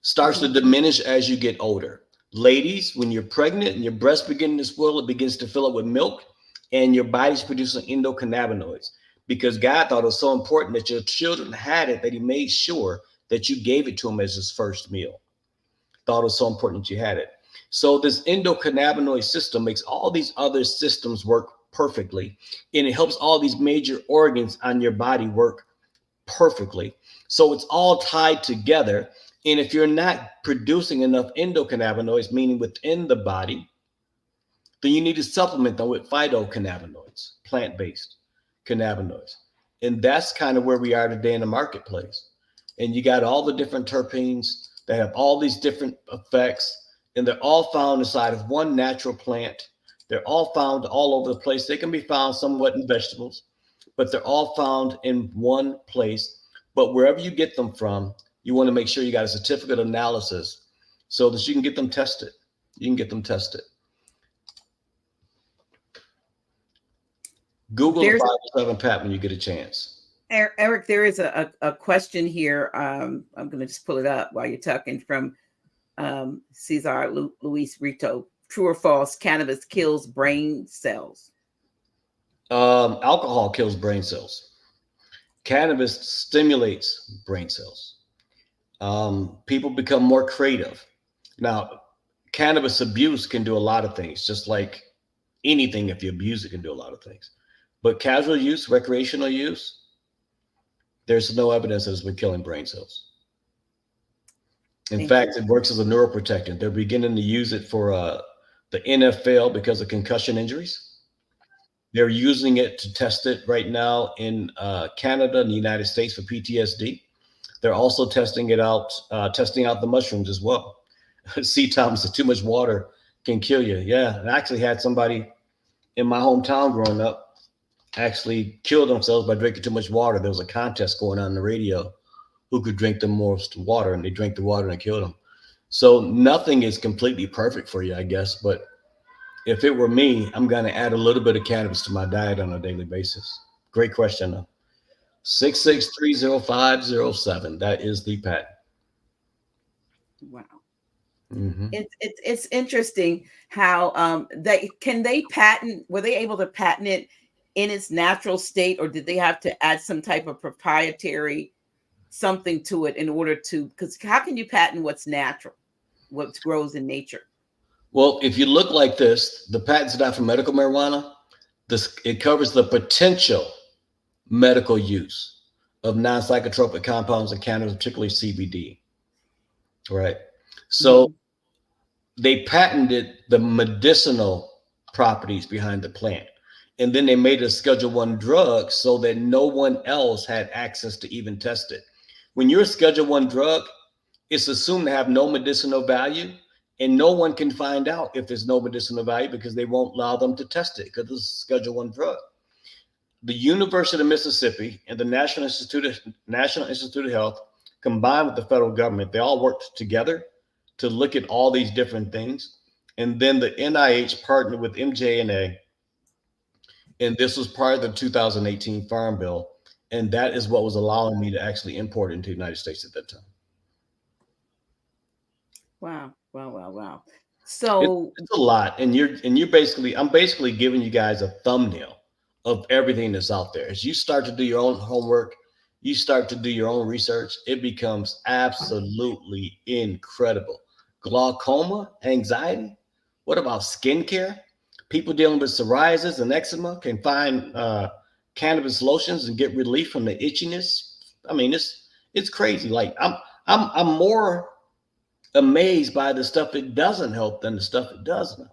starts to diminish as you get older. Ladies, when you're pregnant and your breast begins to swell, it begins to fill up with milk, and your body's producing endocannabinoids because God thought it was so important that your children had it that He made sure that you gave it to them as His first meal. Thought it was so important that you had it. So this endocannabinoid system makes all these other systems work perfectly, and it helps all these major organs on your body work perfectly. So it's all tied together. And if you're not producing enough endocannabinoids, meaning within the body, then you need to supplement them with phytocannabinoids, plant-based cannabinoids. And that's kind of where we are today in the marketplace. And you got all the different terpenes that have all these different effects, and they're all found inside of one natural plant. They're all found all over the place. They can be found somewhat in vegetables, but they're all found in one place. But wherever you get them from, you want to make sure you got a certificate analysis so that you can get them tested. You can get them tested. Google the 507 patent when you get a chance. Eric, there is a question here. I'm going to just pull it up while you're talking from Cesar Luis Rito. True or false, cannabis kills brain cells? Alcohol kills brain cells. Cannabis stimulates brain cells. People become more creative. Now, cannabis abuse can do a lot of things, just like anything. If you abuse it, can do a lot of things. But casual use, recreational use, there's no evidence that it's been killing brain cells. In fact, it works as a neuroprotectant. They're beginning to use it for the NFL because of concussion injuries. They're using it to test it right now in Canada and the United States for PTSD. They're also testing out the mushrooms as well. C. Thomas, too much water can kill you. Yeah, I actually had somebody in my hometown growing up actually kill themselves by drinking too much water. There was a contest going on the radio who could drink the most water, and they drank the water and it killed them. So nothing is completely perfect for you, I guess. But if it were me, I'm going to add a little bit of cannabis to my diet on a daily basis. Great question, though. 6630507. That is the patent. Wow. Mm-hmm. It's interesting how were they able to patent it in its natural state, or did they have to add some type of proprietary something to it in order to, because how can you patent what's natural, what grows in nature? Well, if you look like this, the patent's not for medical marijuana. It covers the potential medical use of non-psychotropic compounds in cannabis, particularly CBD. Right. So they patented the medicinal properties behind the plant. And then they made it a Schedule I drug so that no one else had access to even test it. When you're a Schedule I drug, it's assumed to have no medicinal value, and no one can find out if there's no medicinal value because they won't allow them to test it because it's a Schedule I drug. The University of Mississippi and the National Institute of Health, combined with the federal government, they all worked together to look at all these different things. And then the NIH partnered with MJNA, and this was part of the 2018 Farm Bill. And that is what was allowing me to actually import it into the United States at that time. Wow. So It's a lot, and you're basically I'm basically giving you guys a thumbnail of everything that's out there. As you start to do your own homework, you start to do your own research, it becomes absolutely incredible. Glaucoma, anxiety. What about skincare? People dealing with psoriasis and eczema can find cannabis lotions and get relief from the itchiness. I mean, it's crazy. Like I'm more amazed by the stuff it doesn't help than the stuff it does now.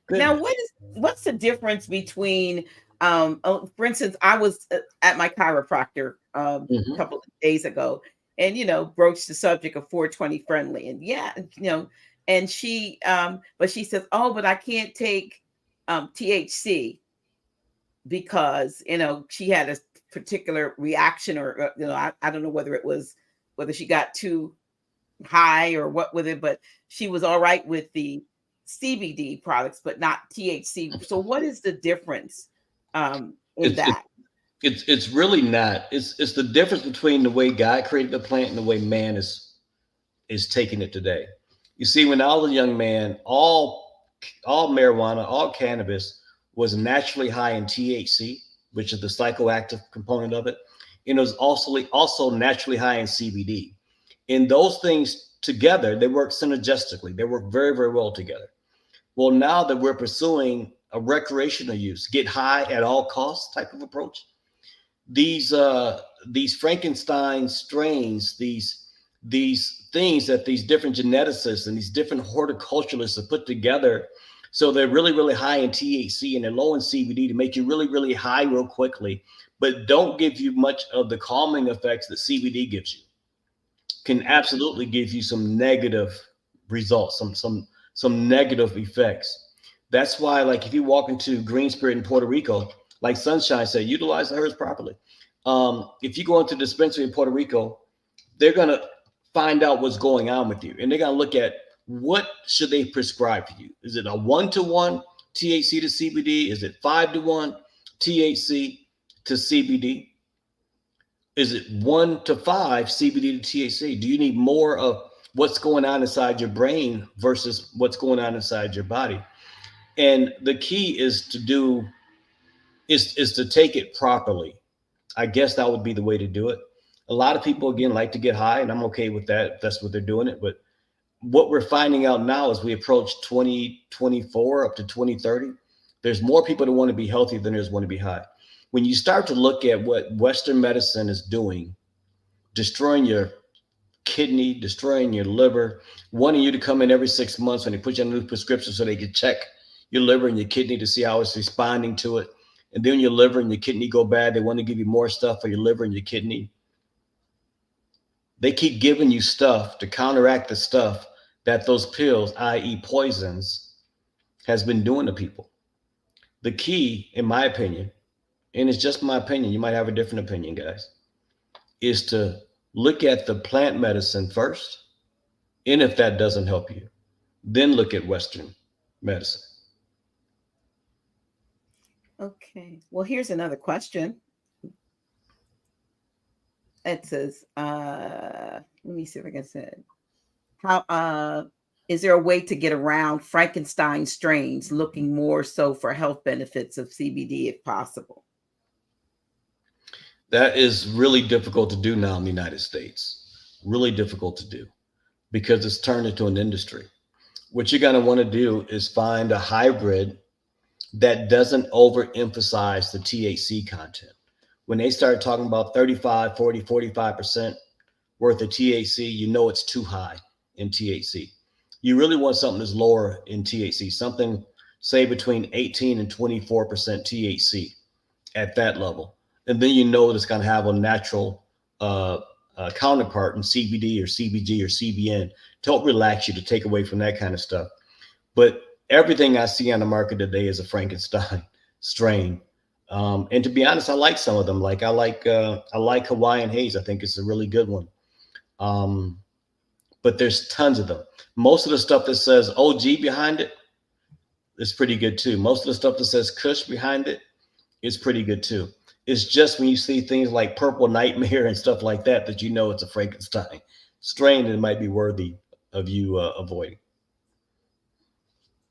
now, Goodness. what's the difference between for instance, I was at my chiropractor a Hmm. couple of days ago, and broached the subject of 420 friendly, and yeah, and but she says, oh, but I can't take THC because she had a particular reaction, or I don't know whether she got too high or what with it, but she was all right with the CBD products, but not THC. So what is the difference in It's that? it's really not. It's the difference between the way God created the plant and the way man is taking it today. You see, when I was a young man, all marijuana, all cannabis was naturally high in THC, which is the psychoactive component of it, and it was also naturally high in CBD. And those things together, they work synergistically. They work very, very well together. Well, now that we're pursuing a recreational use, get high at all costs type of approach, these Frankenstein strains, these things that these different geneticists and these different horticulturalists have put together, so they're really really high in THC and they're low in CBD to make you really really high real quickly, but don't give you much of the calming effects that CBD gives you. Can absolutely give you some negative results, some negative effects. That's why, like, if you walk into Green Spirit in Puerto Rico, like Sunshine said, utilize the herbs properly. If you go into Dispensary in Puerto Rico, they're gonna find out what's going on with you, and they're gonna look at what should they prescribe for you. Is it a 1-to-1 THC to CBD? Is it 5-to-1 THC to CBD? Is it 1-to-5 CBD to THC? Do you need more of what's going on inside your brain versus what's going on inside your body? And the key is to take it properly. I guess that would be the way to do it. A lot of people again like to get high, and I'm okay with that if that's what they're doing it. But what we're finding out now as we approach 2024 up to 2030, there's more people that want to be healthy than there's want to be high. When you start to look at what Western medicine is doing, destroying your kidney, destroying your liver, wanting you to come in every 6 months when they put you on a new prescription so they can check your liver and your kidney to see how it's responding to it. And then your liver and your kidney go bad. They want to give you more stuff for your liver and your kidney. They keep giving you stuff to counteract the stuff that those pills, i.e., poisons, has been doing to people. The key, in my opinion, and it's just my opinion, you might have a different opinion, guys, is to look at the plant medicine first. And if that doesn't help you, then look at Western medicine. Okay. Well, here's another question. It says, let me see if I can say it. How is there a way to get around Frankenstein strains, looking more so for health benefits of CBD if possible? That is really difficult to do now in the United States. Really difficult to do because it's turned into an industry. What you're going to want to do is find a hybrid that doesn't overemphasize the THC content. When they start talking about 35, 40, 45% worth of THC, you know it's too high in THC. You really want something that's lower in THC, something say between 18 and 24% THC at that level. And then you know it's going to have a natural counterpart in CBD or CBG or CBN to help relax you, to take away from that kind of stuff. But everything I see on the market today is a Frankenstein strain. And to be honest, I like some of them. Like I like Hawaiian Haze. I think it's a really good one. But there's tons of them. Most of the stuff that says OG behind it is pretty good too. Most of the stuff that says Kush behind it is pretty good too. It's just when you see things like Purple Nightmare and stuff like that that you know it's a Frankenstein strain and it might be worthy of you avoiding?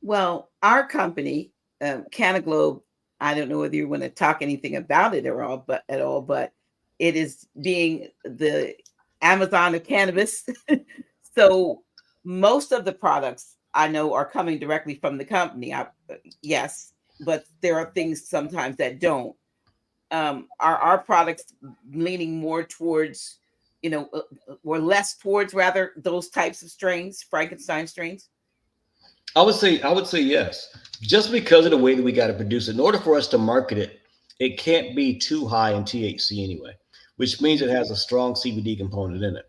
Well, our company, Canaglobe, I don't know whether you want to talk anything about it at all, but it is being the Amazon of cannabis. So most of the products I know are coming directly from the company. Yes, but there are things sometimes that don't. Are our products leaning more towards, or less towards rather those types of strains, Frankenstein strains? I would say yes. Just because of the way that we got to produce it. In order for us to market it, it can't be too high in THC anyway, which means it Mhm. has a strong CBD component in it.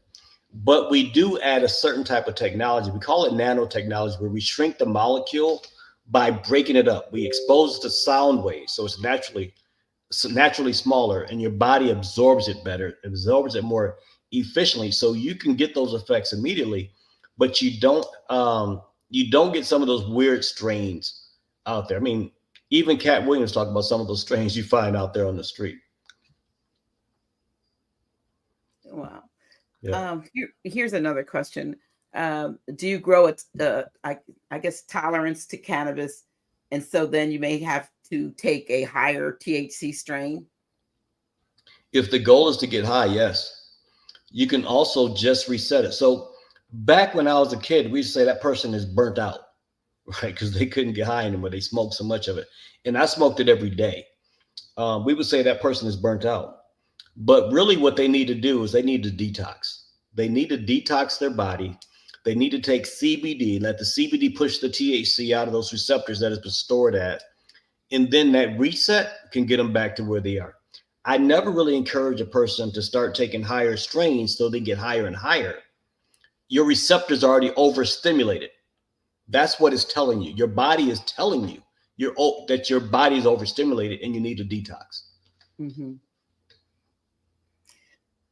But we do add a certain type of technology. We call it nanotechnology, where we shrink the molecule by breaking it up. We expose it to sound waves, so it's naturally smaller, and your body absorbs it better, absorbs it more efficiently, so you can get those effects immediately, but you don't get some of those weird strains out there. I mean, even Cat Williams talked about some of those strains you find out there on the street. Wow. Yeah. Here's another question. Do you grow I guess tolerance to cannabis, and so then you may have to take a higher THC strain? If the goal is to get high, yes. You can also just reset it. So back when I was a kid, we used to say that person is burnt out, right? Because they couldn't get high anymore. They smoked so much of it. And I smoked it every day. We would say that person is burnt out. But really, what they need to do is they need to detox. They need to detox their body. They need to take CBD, let the CBD push the THC out of those receptors that it's been stored at. And then that reset can get them back to where they are. I never really encourage a person to start taking higher strains so they get higher and higher. Your receptors are already overstimulated. That's what it's telling you. Your body is telling you that your body is overstimulated and you need to detox. Hmm.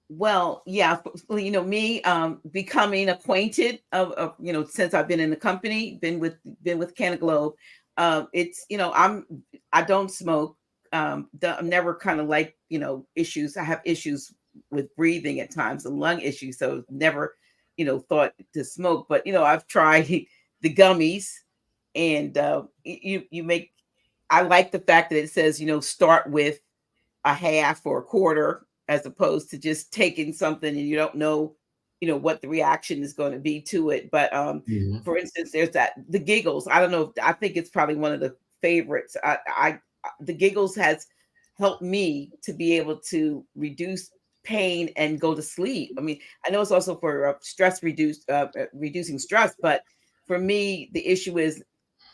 Well, yeah, me, becoming acquainted since I've been in the company, been with Canna Globe. It's, I don't smoke. I'm never kind of like, issues. I have issues with breathing at times and lung issues, so never, thought to smoke. But I've tried the gummies, and you make. I like the fact that it says, start with a half or a quarter, as opposed to just taking something and you don't know, what the reaction is going to be to it. But Mhm. for instance, there's the giggles. I don't know, I think it's probably one of the favorites. The giggles has helped me to be able to reduce pain and go to sleep. I mean, I know it's also for reducing stress, but for me the issue is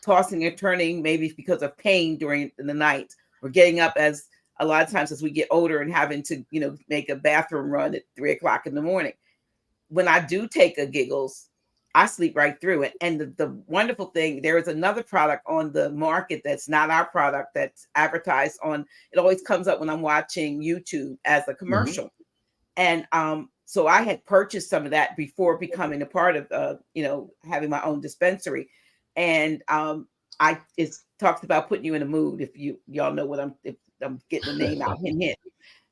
tossing and turning, maybe because of pain during the night, or getting up, as a lot of times as we get older, and having to, make a bathroom run at 3 o'clock in the morning. When I do take a giggles, I sleep right through it. And the wonderful thing, there is another product on the market that's not our product, that's advertised on, it always comes up when I'm watching YouTube as a Mhm. commercial. And so I had purchased some of that before becoming a part of having my own dispensary. And I it talks about putting you in a mood, if y'all know what if I'm getting the name out, hint hint.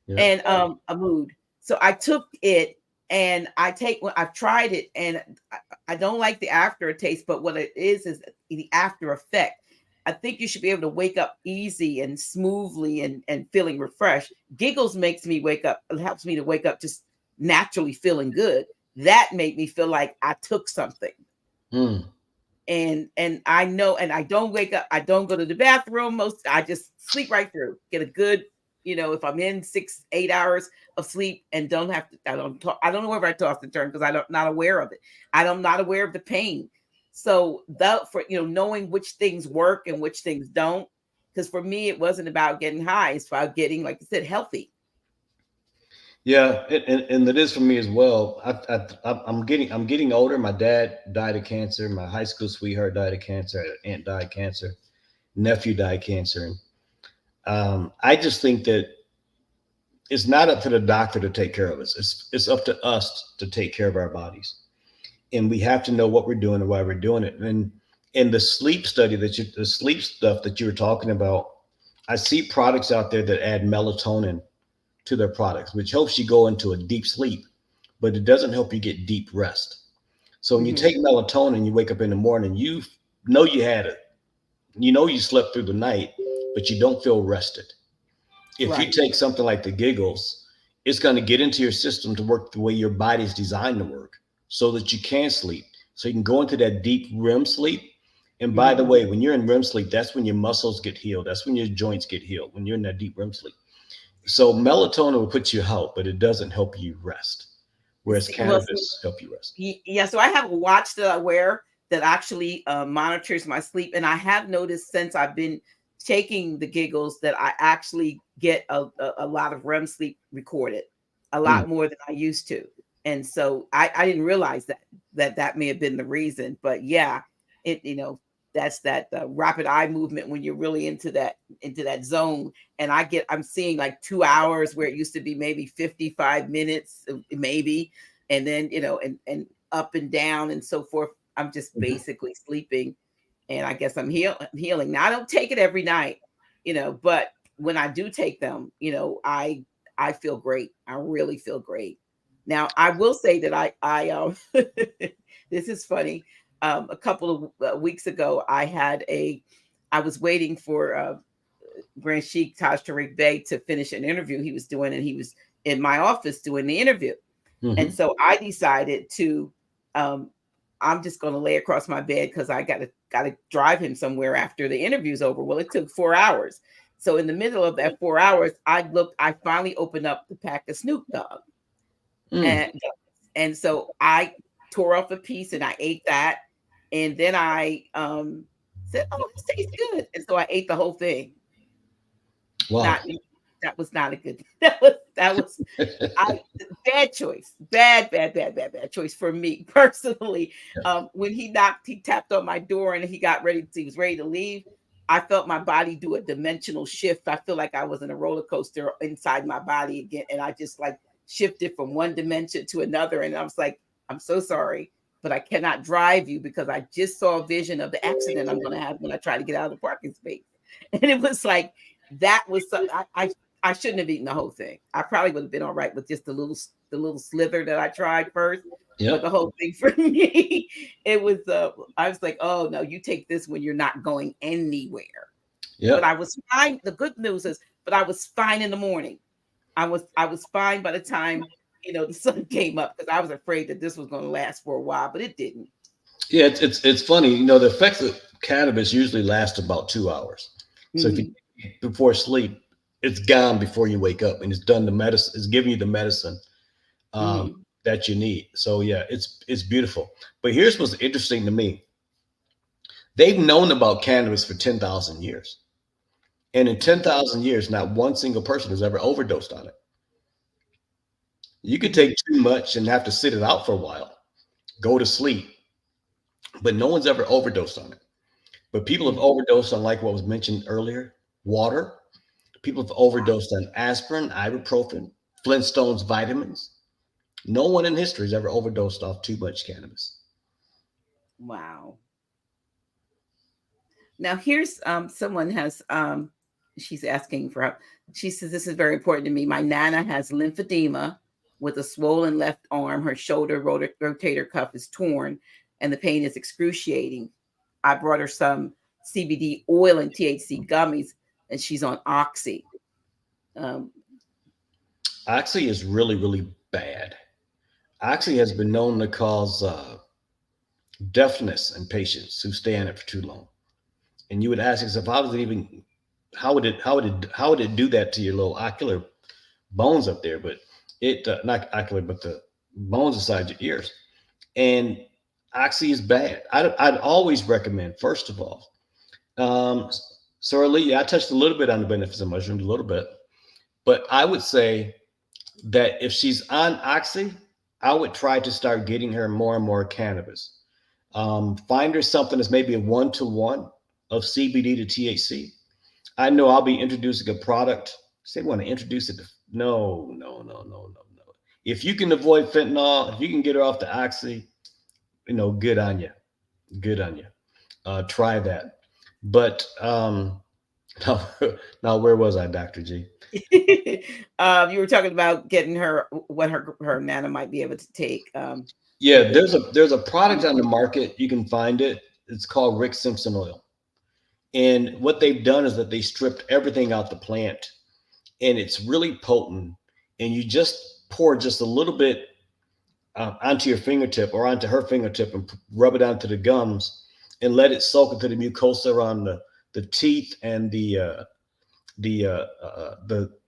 Yeah. And a mood. So I took it, and I've tried it, and I don't like the after taste, but what it is the after effect. I think you should be able to wake up easy and smoothly, and feeling refreshed. Giggles makes me wake up, it helps me to wake up just naturally feeling good. That made me feel like I took something. Mm. And I know, and I don't wake up, I don't go to the bathroom, I just sleep right through, get a good, if I'm in 6 8 hours of sleep, and don't have to, I don't know where I toss and turn, because I'm not aware of it. I'm not aware of the pain. So that, for knowing which things work and which things don't, because for me it wasn't about getting high, it's about getting, like I said, healthy. Yeah, and it is for me as well. I'm getting older. My dad died of cancer. My high school sweetheart died of cancer. I had an aunt died of cancer. Nephew died of cancer. And I just think that it's not up to the doctor to take care of us. It's up to us to take care of our bodies, and we have to know what we're doing and why we're doing it. And in the sleep stuff that you were talking about, I see products out there that add melatonin to their products, which helps you go into a deep sleep, but it doesn't help you get deep rest. So when you take melatonin, you wake up in the morning, you know you had it. You know you slept through the night, but you don't feel rested. If you Right. take something like the giggles, it's going to get into your system to work the way your body's designed to work so that you can sleep. So you can go into that deep REM sleep. And by the Hmm. way, when you're in REM sleep, that's when your muscles get healed. That's when your joints get healed, when you're in that deep REM sleep. So melatonin will put you out, but it doesn't help you rest. Whereas Well, cannabis help you rest. yeah, so I have a watch that I wear that actually monitors my sleep, and I have noticed since I've been taking the giggles that I actually get a lot of REM sleep recorded, a Mm. lot more than I used to. And so I didn't realize that may have been the reason, but yeah, it that's that rapid eye movement when you're really into that zone. And I'm seeing like 2 hours where it used to be maybe 55 minutes, maybe, and then and up and down and so forth. I'm just Mhm. basically sleeping, and I guess I'm healing. Now I don't take it every night, but when I do take them, I feel great. I really feel great. Now I will say that I this is funny. A couple of weeks ago, I was waiting for Grand Sheik Taj Tariq Bey to finish an interview he was doing, and he was in my office doing the interview. And Mhm. so I decided to, um, I'm just going to lay across my bed because I got to drive him somewhere after the interview's over. Well, it took 4 hours. So in the middle of that 4 hours, I finally opened up the pack of Snoop Dogg, Mm. and so I tore off a piece and I ate that, and then I said, "Oh, this tastes good," and so I ate the whole thing. Wow. Not That was not a good. That was I bad choice. Bad choice for me personally. When he tapped on my door and he was ready to leave. I felt my body do a dimensional shift. I feel like I was in a roller coaster inside my body again. And I just like shifted from one dimension to another. And I was like, I'm so sorry, but I cannot drive you because I just saw a vision of the accident I'm going to have when I try to get out of the parking space. And it was like, that was so, I shouldn't have eaten the whole thing. I probably would have been all right with just the little slither that I tried first, but Yep. the whole thing for me, it was I was like, oh no, you take this when you're not going anywhere. But Yep. I was fine. The good news is, but I was fine in the morning. I was fine by the time the sun came up because I was afraid that this was going to last for a while, but it didn't. Yeah, it's funny. The effects of cannabis usually last about 2 hours. So if you Hmm. before sleep, it's gone before you wake up, and it's done the medicine. It's giving you the medicine um, Hmm. that you need. So yeah, it's beautiful. But here's what's interesting to me: they've known about cannabis for 10,000 years, and in 10,000 years, not one single person has ever overdosed on it. You could Hmm. take too much and have to sit it out for a while, go to sleep, but no one's ever overdosed on it. But people have Hmm. overdosed on, like what was mentioned earlier, water. People have overdosed on aspirin, ibuprofen, Flintstones vitamins. No one in history has ever overdosed off too much cannabis. Wow. Now here's someone has she's asking for help. She says this is very important to me. My nana has lymphedema with a swollen left arm. Her shoulder rotator cuff is torn, and the pain is excruciating. I brought her some CBD oil and THC gummies, and she's on Oxy. Um, Oxy is really, really bad. Oxy has been known to cause deafness in patients who stay on it for too long. And you would ask yourself, how would it do that to your little ocular bones up there? But it not ocular, but the bones inside your ears. And Oxy is bad. I'd always recommend, first of all, um, so Lee, I touched a little bit on the benefits of mushrooms, a little bit, but I would say that if she's on Oxy, I would try to start getting her more and more cannabis. Find her something that's maybe a 1-to-1 of CBD to THC. I know I'll be introducing a product. Say, want to introduce it to no, no, no, no, no, no. If you can avoid fentanyl, if you can get her off the Oxy, good on you. Good on you. Try that. But now, now where was I, Dr. G? you were talking about getting her what her nana might be able to take. Yeah, there's a product on the market. You can find it. It's called Rick Simpson oil. And what they've done is that they stripped everything out the plant, and it's really potent. And you just pour just a little bit onto your fingertip or onto her fingertip and rub it onto the gums and let it soak into the mucosa around the teeth and the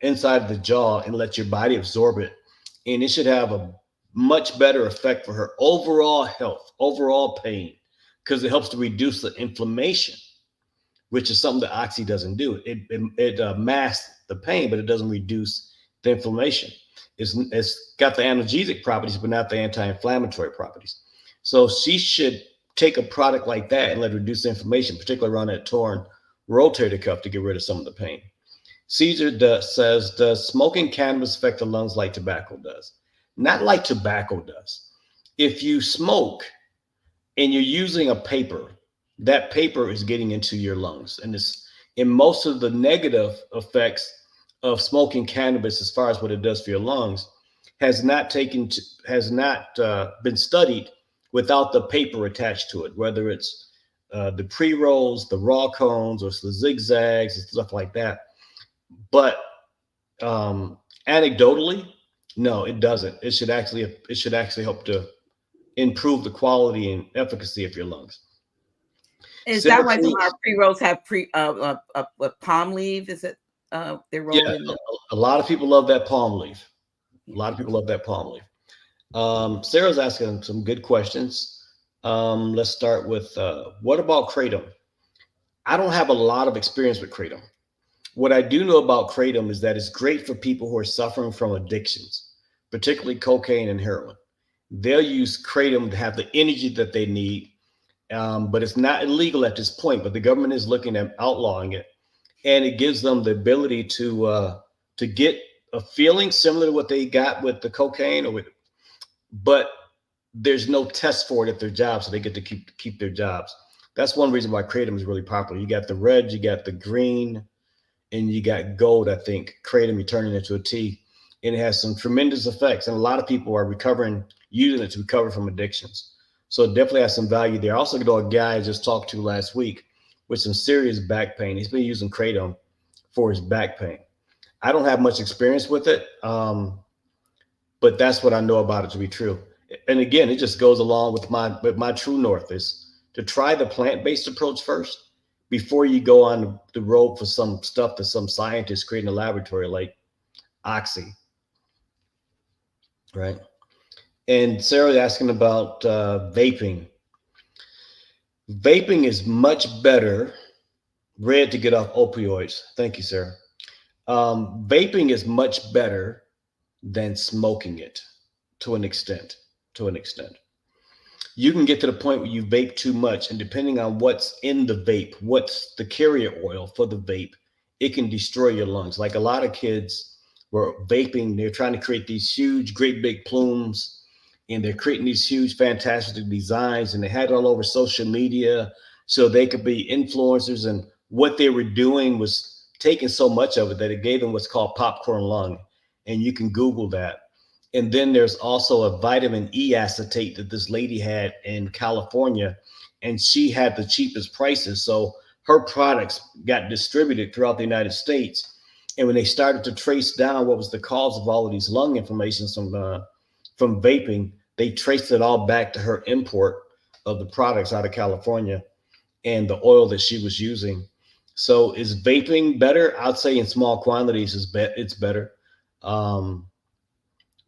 inside of the jaw and let your body absorb it. And it should have a much better effect for her overall health, overall pain, because it helps to reduce the inflammation, which is something that Oxy doesn't do. It masks the pain, but it doesn't reduce the inflammation. It's got the analgesic properties, but not the anti-inflammatory properties. So she should take a product like that and let it reduce the inflammation, particularly around that torn rotator cuff, to get rid of some of the pain. Caesar says, does smoking cannabis affect the lungs like tobacco does? Not like tobacco does. If you smoke and you're using a paper, that paper is getting into your lungs. And it's in most of the negative effects of smoking cannabis, as far as what it does for your lungs, has not been studied without the paper attached to it, whether it's the pre-rolls, the raw cones, or the zigzags and stuff like that. But anecdotally, no, it doesn't. It should actually help to improve the quality and efficacy of your lungs. Is that Citrus why some of our fruits, pre-rolls have palm leaf? Is it they're rolled yeah, in the a lot of people love that palm leaf. A yeah. lot of people love that palm leaf. Sarah's asking some good questions. Let's start with what about kratom? I don't have a lot of experience with kratom. What I do know about kratom is that it's great for people who are suffering from addictions, particularly cocaine and heroin. They'll use kratom to have the energy that they need, but it's not illegal at this point. But the government is looking at outlawing it, and it gives them the ability to get a feeling similar to what they got with the cocaine, but there's no test for it at their job, so they get to keep their jobs. That's one reason why kratom is really popular. You got the red, you got the green, and you got gold. I think kratom, you turn it into a tea, and it has some tremendous effects. And a lot of people are using it to recover from addictions. So it definitely has some value there. I also know a guy I just talked to last week with some serious back pain. He's been using kratom for his back pain. I don't have much experience with it, but that's what I know about it to be true. And again, it just goes along with my true north is to try the plant-based approach first before you go on the road for some stuff that some scientists create in a laboratory like Oxy, right? And Sarah asking about vaping. Vaping is much better. Red to get off opioids. Thank you, Sarah. Vaping is much better than smoking it to an extent. To an extent, you can get to the point where you vape too much, and depending on what's in the vape, what's the carrier oil for the vape, it can destroy your lungs. Like a lot of kids were vaping, they're trying to create these huge, great big plumes, and they're creating these huge, fantastic designs, and they had it all over social media so they could be influencers. And what they were doing was taking so much of it that it gave them what's called popcorn lung. And you can Google that. And then there's also a vitamin E acetate that this lady had in California, and she had the cheapest prices. So her products got distributed throughout the United States. And when they started to trace down what was the cause of all of these lung inflammations from vaping, they traced it all back to her import of the products out of California and the oil that she was using. So is vaping better? I'd say in small quantities it's better.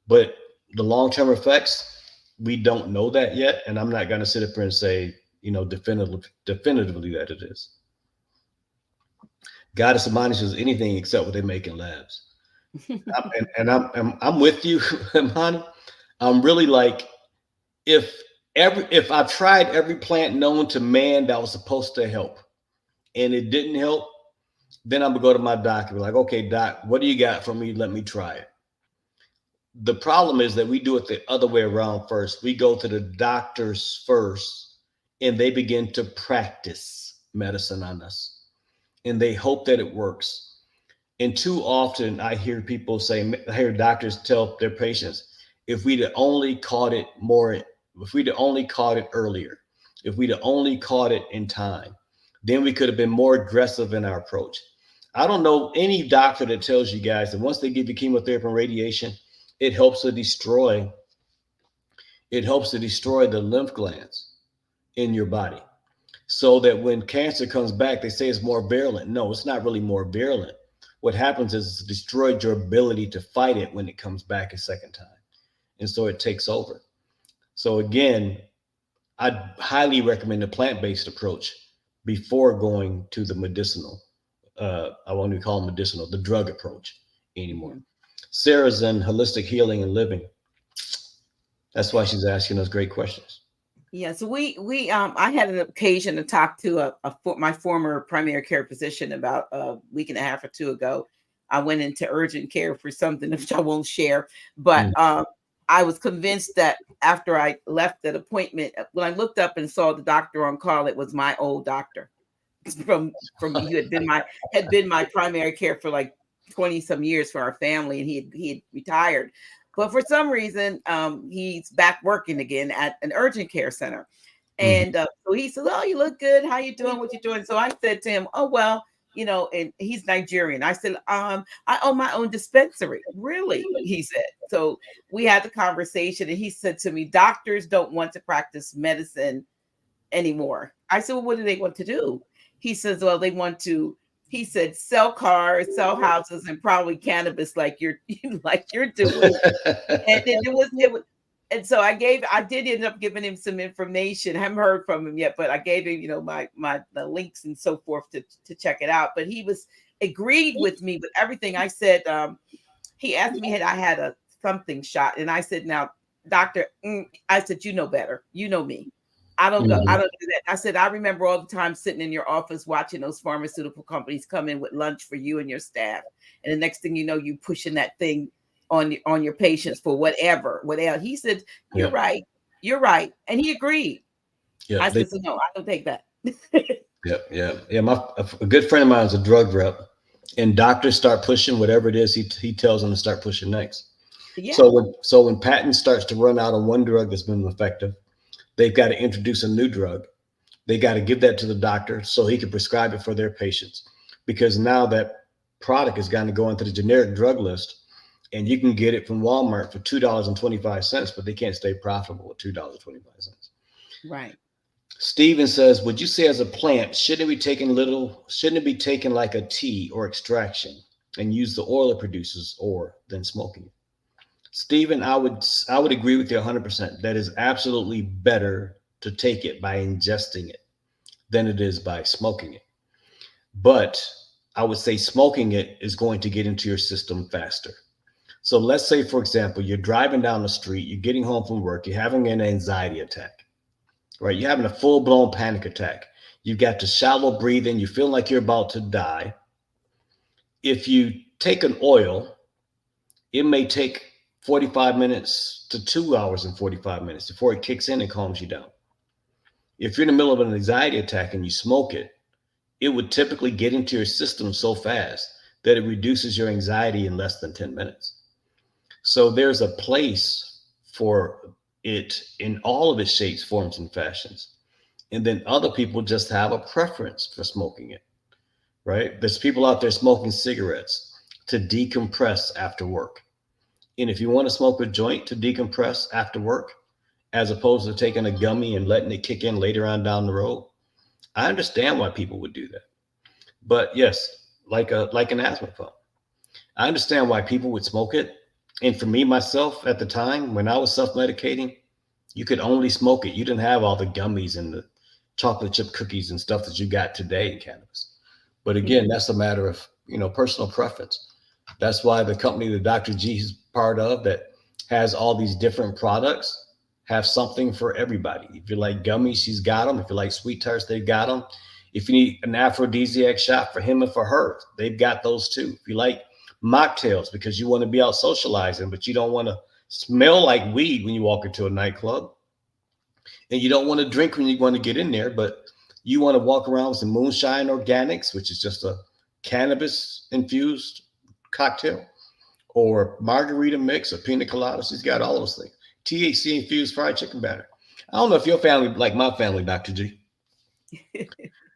But the long-term effects, we don't know that yet. And I'm not going to sit up here and say, definitively that it is. Goddess Amani says anything except what they make in labs. I'm with you, Amani. I'm really like, if I've tried every plant known to man that was supposed to help and it didn't help, then I'm gonna go to my doctor and be like, okay, doc, what do you got for me? Let me try it. The problem is that we do it the other way around first. We go to the doctors first, and they begin to practice medicine on us, and they hope that it works. And too often I hear doctors tell their patients, if we'd only caught it more if we'd only caught it earlier, if we'd only caught it in time, then we could have been more aggressive in our approach. I don't know any doctor that tells you guys that once they give you chemotherapy and radiation, it helps to destroy the lymph glands in your body. So that when cancer comes back, they say it's more virulent. No, it's not really more virulent. What happens is it's destroyed your ability to fight it when it comes back a second time. And so it takes over. So again, I'd highly recommend the plant-based approach before going to the medicinal. I won't even call it medicinal, the drug approach anymore. Mm-hmm. Sarah's in holistic healing and living. That's why she's asking us great questions. Yeah, so I had an occasion to talk to my former primary care physician about a week and a half or two ago. I went into urgent care for something which I won't share, but I was convinced that after I left that appointment, when I looked up and saw the doctor on call, it was my old doctor from who had been my primary care for like 20 some years for our family, and he had retired. But for some reason, he's back working again at an urgent care center. And so he said, "Oh, you look good. How you doing? What you doing?" So I said to him, "Oh, well, and he's Nigerian." I said, "I own my own dispensary." "Really?" he said. So we had the conversation, and he said to me, "Doctors don't want to practice medicine anymore." I said, "Well, what do they want to do?" He says, "Well, they want to," he said, "sell cars, sell houses, and probably cannabis like you're doing." And then it was, and so I did end up giving him some information. I haven't heard from him yet, but I gave him, the links and so forth to check it out. But he agreed with me with everything I said. He asked me had I had a something shot, and I said, "Now, doctor," I said, "You know better. You know me. I don't do that." I said, "I remember all the time sitting in your office watching those pharmaceutical companies come in with lunch for you and your staff. And the next thing you know, you pushing that thing on your patients for whatever." He said, "You're right. You're right." And he agreed. Yeah, I said, "So no, I don't take that." Yeah. A good friend of mine is a drug rep, and doctors start pushing whatever it is he tells them to start pushing next. Yeah. So when patent starts to run out on one drug that's been effective, they've got to introduce a new drug. They got to give that to the doctor so he can prescribe it for their patients, because now that product is going to go into the generic drug list, and you can get it from Walmart for $2.25, but they can't stay profitable at $2.25. Right. Steven says, "Would you say as a plant, shouldn't it be taken like a tea or extraction and use the oil it produces or then smoking it?" Steven, I would agree with you 100%. That is absolutely better to take it by ingesting it than it is by smoking it. But I would say smoking it is going to get into your system faster. So let's say, for example, you're driving down the street, you're getting home from work, you're having an anxiety attack, right? You're having a full-blown panic attack. You've got the shallow breathing. You feel like you're about to die. If you take an oil, it may take 45 minutes to 2 hours and 45 minutes before it kicks in and calms you down. If you're in the middle of an anxiety attack and you smoke it, it would typically get into your system so fast that it reduces your anxiety in less than 10 minutes. So there's a place for it in all of its shapes, forms, and fashions. And then other people just have a preference for smoking it, right? There's people out there smoking cigarettes to decompress after work. And if you want to smoke a joint to decompress after work, as opposed to taking a gummy and letting it kick in later on down the road, I understand why people would do that. But yes, like an asthma pump, I understand why people would smoke it. And for me, myself, at the time when I was self-medicating, you could only smoke it. You didn't have all the gummies and the chocolate chip cookies and stuff that you got today in cannabis. But again, that's a matter of, personal preference. That's why the company that Dr. G is part of, that has all these different products, have something for everybody. If you like gummies, she's got them. If you like sweet tarts, they've got them. If you need an aphrodisiac shot for him and for her, they've got those too. If you like mocktails because you want to be out socializing, but you don't want to smell like weed when you walk into a nightclub, and you don't want to drink when you want to get in there, but you want to walk around with some moonshine organics, which is just a cannabis infused cocktail, or margarita mix or pina colada. She's got all those things. THC infused fried chicken batter. I don't know if your family like my family, Dr. G,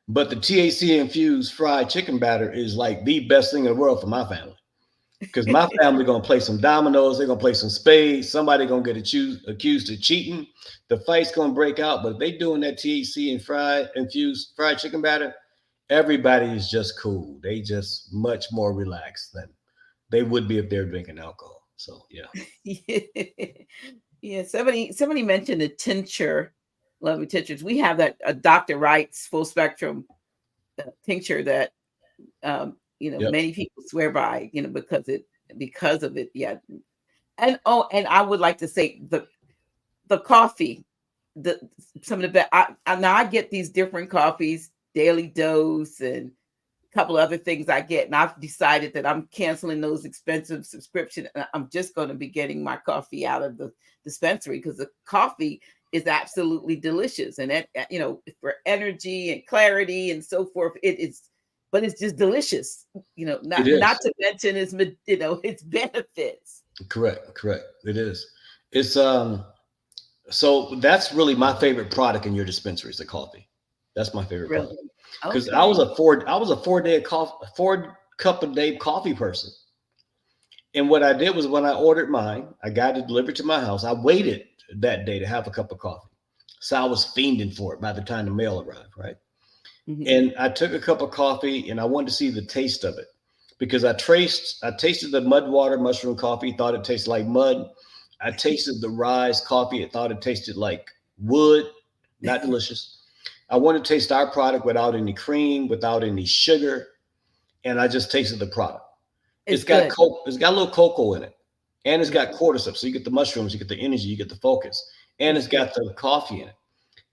but the THC infused fried chicken batter is like the best thing in the world for my family. Because my family gonna play some dominoes, they're gonna play some spades, somebody gonna get accused of cheating. The fight's gonna break out, but if they doing that THC and infused fried chicken batter, everybody is just cool. They just much more relaxed than they would be if they're drinking alcohol. So yeah. Yeah, somebody mentioned the tincture, lovely tinctures. We have that Dr. Wright's full spectrum tincture that Yep. many people swear by, because of it. Yeah. And I would like to say the coffee, the some of the best. Now I get these different coffees, Daily Dose, and a couple of other things I get, and I've decided that I'm canceling those expensive subscriptions. And I'm just going to be getting my coffee out of the dispensary because the coffee is absolutely delicious, and for energy and clarity and so forth, it is. But it's just delicious, It not is. to mention its benefits. Correct. It is. It's so that's really my favorite product in your dispensary is the coffee. That's my favorite Really. product. Because Okay. I was a 4 day coffee 4 cup a day coffee person. And what I did was when I ordered mine, I got it delivered to my house. I waited that day to have a cup of coffee. So I was fiending for it by the time the mail arrived, right? Mhm. And I took a cup of coffee and I wanted to see the taste of it because I tasted the mud water mushroom coffee, thought it tasted like mud. I tasted the rise coffee, it thought it tasted like wood, not delicious. I wanted to taste our product without any cream, without any sugar, and I just tasted the product. It's good. It's got a little cocoa in it, and it's Yeah, got cordyceps. So you get the mushrooms, you get the energy, you get the focus, and it's it's good. got the coffee in it,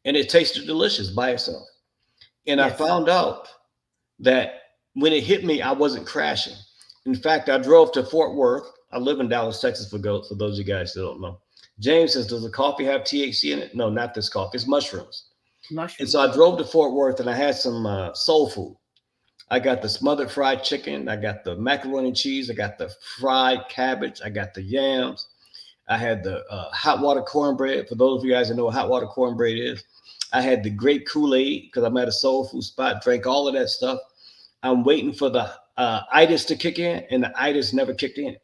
and it tasted delicious by itself. And I Yes. found out that when it hit me, I wasn't crashing. In fact, I drove to Fort Worth. I live in Dallas, Texas, for those of you guys that don't know. James says, "Does the coffee have THC in it?" No, not this coffee. It's mushrooms. And so Mushrooms. I drove to Fort Worth and I had some soul food. I got the smothered fried chicken. I got the macaroni and cheese. I got the fried cabbage. I got the yams. I had the hot water cornbread. For those of you guys that know what hot water cornbread is, I had the great Kool-Aid because I'm at a soul food spot. Drank all of that stuff. I'm waiting for the itis to kick in, and the itis never kicked in.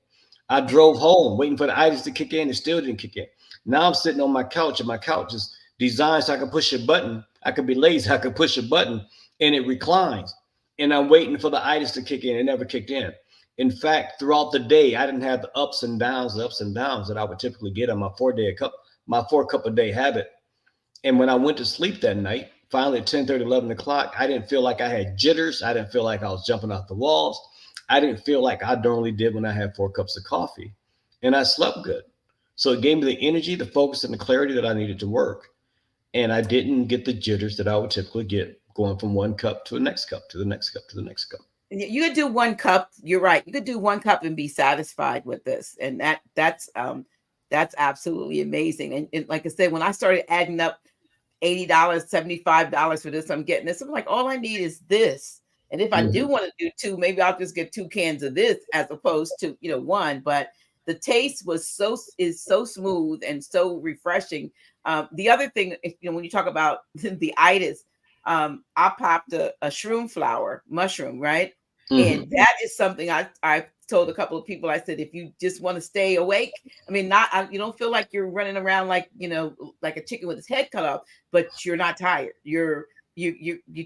I drove home waiting for the itis to kick in, and still didn't kick in. Now I'm sitting on my couch, and my couch is designed so I can push a button. I could be lazy, I could push a button, and it reclines. And I'm waiting for the itis to kick in. It never kicked in. In fact, throughout the day, I didn't have the ups and downs that I would typically get on my 4 cup a day habit. And when I went to sleep that night, finally at 10:30, 11 o'clock, I didn't feel like I had jitters. I didn't feel like I was jumping off the walls. I didn't feel like I normally did when I had 4 cups of coffee. And I slept good. So it gave me the energy, the focus, and the clarity that I needed to work. And I didn't get the jitters that I would typically get going from 1 cup to the next cup to the next cup to the next cup. You could do 1 cup. You're right. You could do 1 cup and be satisfied with this, and that's absolutely amazing. And like I said, when I started adding up $80, $75 for this, I'm getting this. I'm like, all I need is this. And if I do Mhm. want to do two, maybe I'll just get 2 cans of this as opposed to one. But the taste is so smooth and so refreshing. The other thing, when you talk about the itis, I popped a shroom flower mushroom, right? Mhm. And that is something I told a couple of people. I said, if you just want to stay awake, I mean, you don't feel like you're running around like like a chicken with its head cut off, but you're not tired. You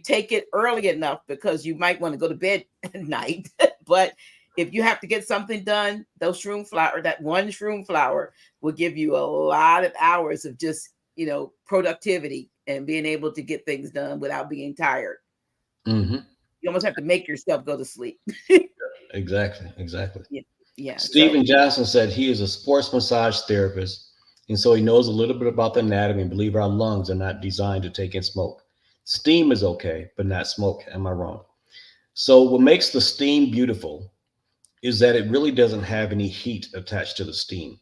take it early enough because you might want to go to bed at night. But if you have to get something done, that one shroom flower will give you a lot of hours of just productivity and being able to get things done without being tired. Mhm. You almost have to make yourself go to sleep. Exactly. Yeah, yeah. So Stephen Johnson said he is a sports massage therapist, and so he knows a little bit about the anatomy and believe our lungs are not designed to take in smoke. Steam is okay, but not smoke. Am I wrong? So what makes the steam beautiful is that it really doesn't have any heat attached to the steam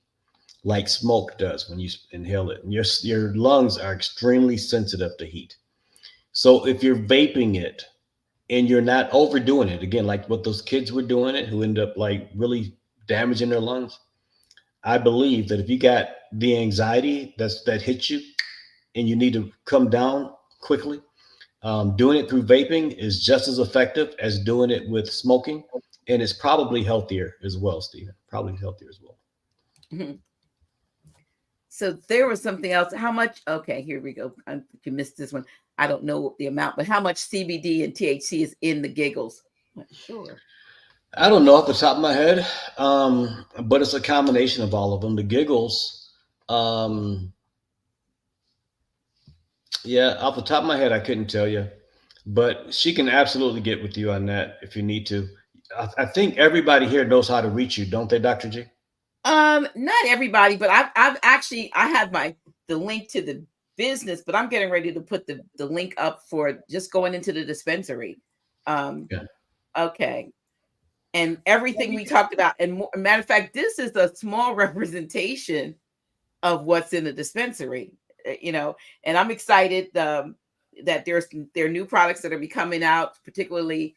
like smoke does when you inhale it. And your lungs are extremely sensitive to heat. So if you're vaping it and you're not overdoing it, again, like what those kids were doing it who end up like really damaging their lungs, I believe that if you got the anxiety that hits you, and you need to come down quickly. Doing it through vaping is just as effective as doing it with smoking, and it's probably healthier as well, Stephen. Probably healthier as well. Mhm. So there was something else. How much? Okay, here we go. You missed this one. I don't know the amount, but how much CBD and THC is in the giggles? Not sure. I don't know off the top of my head, but it's a combination of all of them. The giggles, um, yeah, off the top of my head, I couldn't tell you, but she can absolutely get with you on that if you need to. I think everybody here knows how to reach you, don't they, Dr. G? Not everybody, but I've actually I have the link to the business, but I'm getting ready to put the link up for just going into the dispensary. Yeah. Okay. And everything we talked about, and matter of fact, this is a small representation of what's in the dispensary, and I'm excited that there are new products that are be coming out, particularly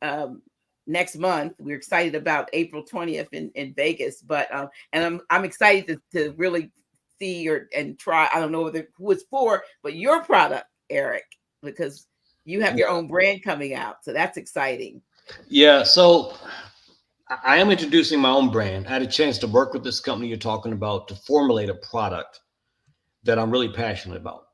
um, next month. We're excited about April 20th in Vegas, but and I'm excited to really see and try. I don't know who it's for, but your product, Eric, because you have your own brand coming out, so that's exciting. Yeah, so I am introducing my own brand. I had a chance to work with this company you're talking about to formulate a product that I'm really passionate about.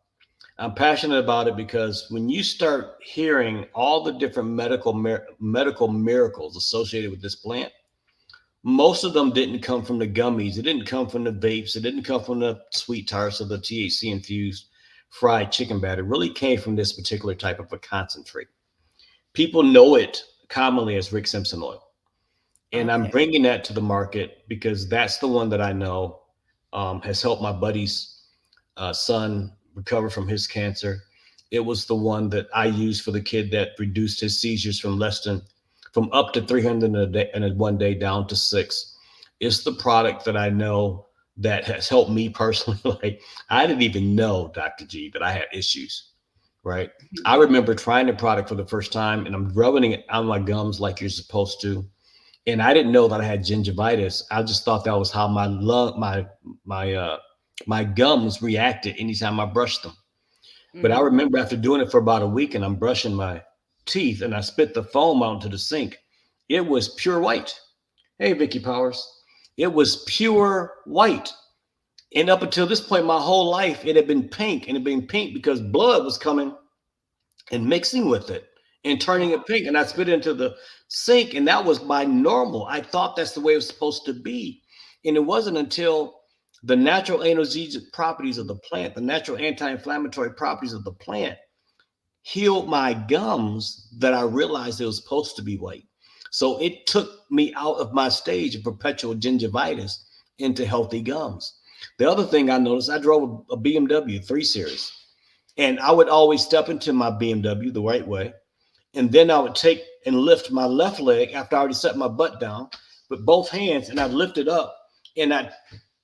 I'm passionate about it because when you start hearing all the different medical miracles associated with this plant, most of them didn't come from the gummies. It didn't come from the vapes. It didn't come from the sweet tarts or the THC infused fried chicken batter. It really came from this particular type of a concentrate. People know it commonly as Rick Simpson oil. And I'm Okay. bringing that to the market because that's the one that I know has helped my buddy's son recover from his cancer. It was the one that I used for the kid that reduced his seizures from up to 300 a day and one day down to 6. It's the product that I know that has helped me personally. Like I didn't even know, Dr. G, that I had issues. Right. I remember trying the product for the first time and I'm rubbing it on my gums like you're supposed to. And I didn't know that I had gingivitis. I just thought that was how my gums reacted anytime I brushed them. But I remember after doing it for about a week and I'm brushing my teeth and I spit the foam out into the sink, it was pure white. Hey, Vicky Powers. It was pure white. And up until this point, my whole life, it had been pink, and it had been pink because blood was coming and mixing with it and turning it pink. And I spit it into the sink, and that was my normal. I thought that's the way it was supposed to be. And it wasn't until the natural analgesic properties of the plant, the natural anti-inflammatory properties of the plant healed my gums that I realized it was supposed to be white. So it took me out of my stage of perpetual gingivitis into healthy gums. The other thing I noticed, I drove a BMW 3 Series, and I would always step into my BMW the right way. And then I would take and lift my left leg after I already set my butt down with both hands, and I'd lift it up and I'd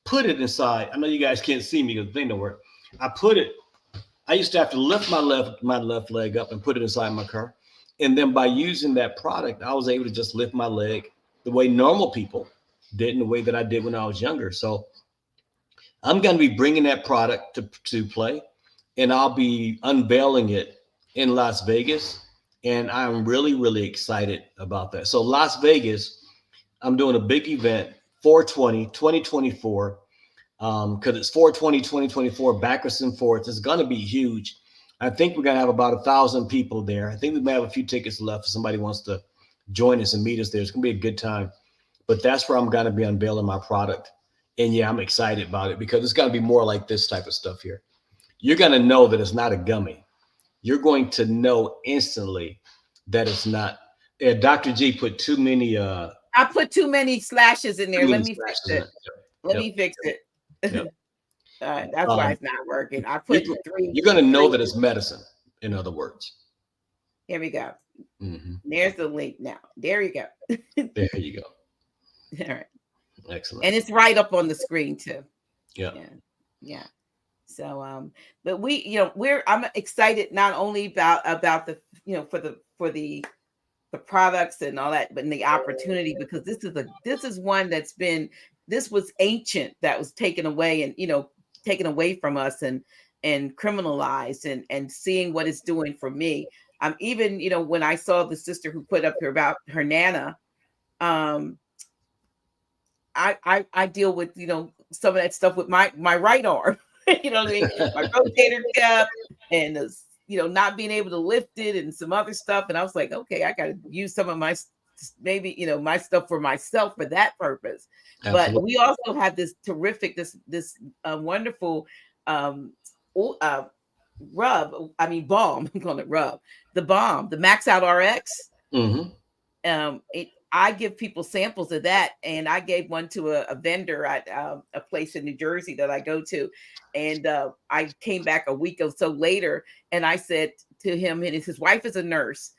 put it inside. I know you guys can't see me because the thing don't work. I used to have to lift my left leg up and put it inside my car. And then by using that product, I was able to just lift my leg the way normal people did, in the way that I did when I was younger. So I'm going to be bringing that product to play, and I'll be unveiling it in Las Vegas. And I'm really, really excited about that. So Las Vegas, I'm doing a big event, 420, 2024, because it's 420, 2024, backwards and forwards. It's going to be huge. I think we're going to have about 1,000 people there. I think we may have a few tickets left if somebody wants to join us and meet us there. It's going to be a good time. But that's where I'm going to be unveiling my product. And yeah, I'm excited about it because it's going to be more like this type of stuff here. You're going to know that it's not a gummy. You're going to know instantly that it's not. Dr. G put too many. I put too many slashes in there. Let me fix it. Let me fix it. Yep. That's why it's not working. I put 3. You're going to know that it's medicine, in other words. Here we go. Mm-hmm. There's the link now. There you go. There you go. All right. Excellent. And it's right up on the screen too. Yeah. Yeah. So but I'm excited not only about the for the products and all that, but in the opportunity, because this is one this was ancient, that was taken away and taken away from us, and and criminalized, and seeing what it's doing for me. Even, when I saw the sister who put up here about her nana, um, I deal with, some of that stuff with my right arm. You know what I mean? My rotator cuff and not being able to lift it and some other stuff. And I was like, okay, I got to use some of my maybe my stuff for myself for that purpose. But Absolutely. we also have this terrific, this wonderful um o- uh rub. I mean balm. I'm calling it rub. The balm, the Max Out RX. Hmm. I give people samples of that, and I gave one to a vendor at a place in New Jersey that I go to, and I came back a week or so later, and I said to him, and his wife is a nurse,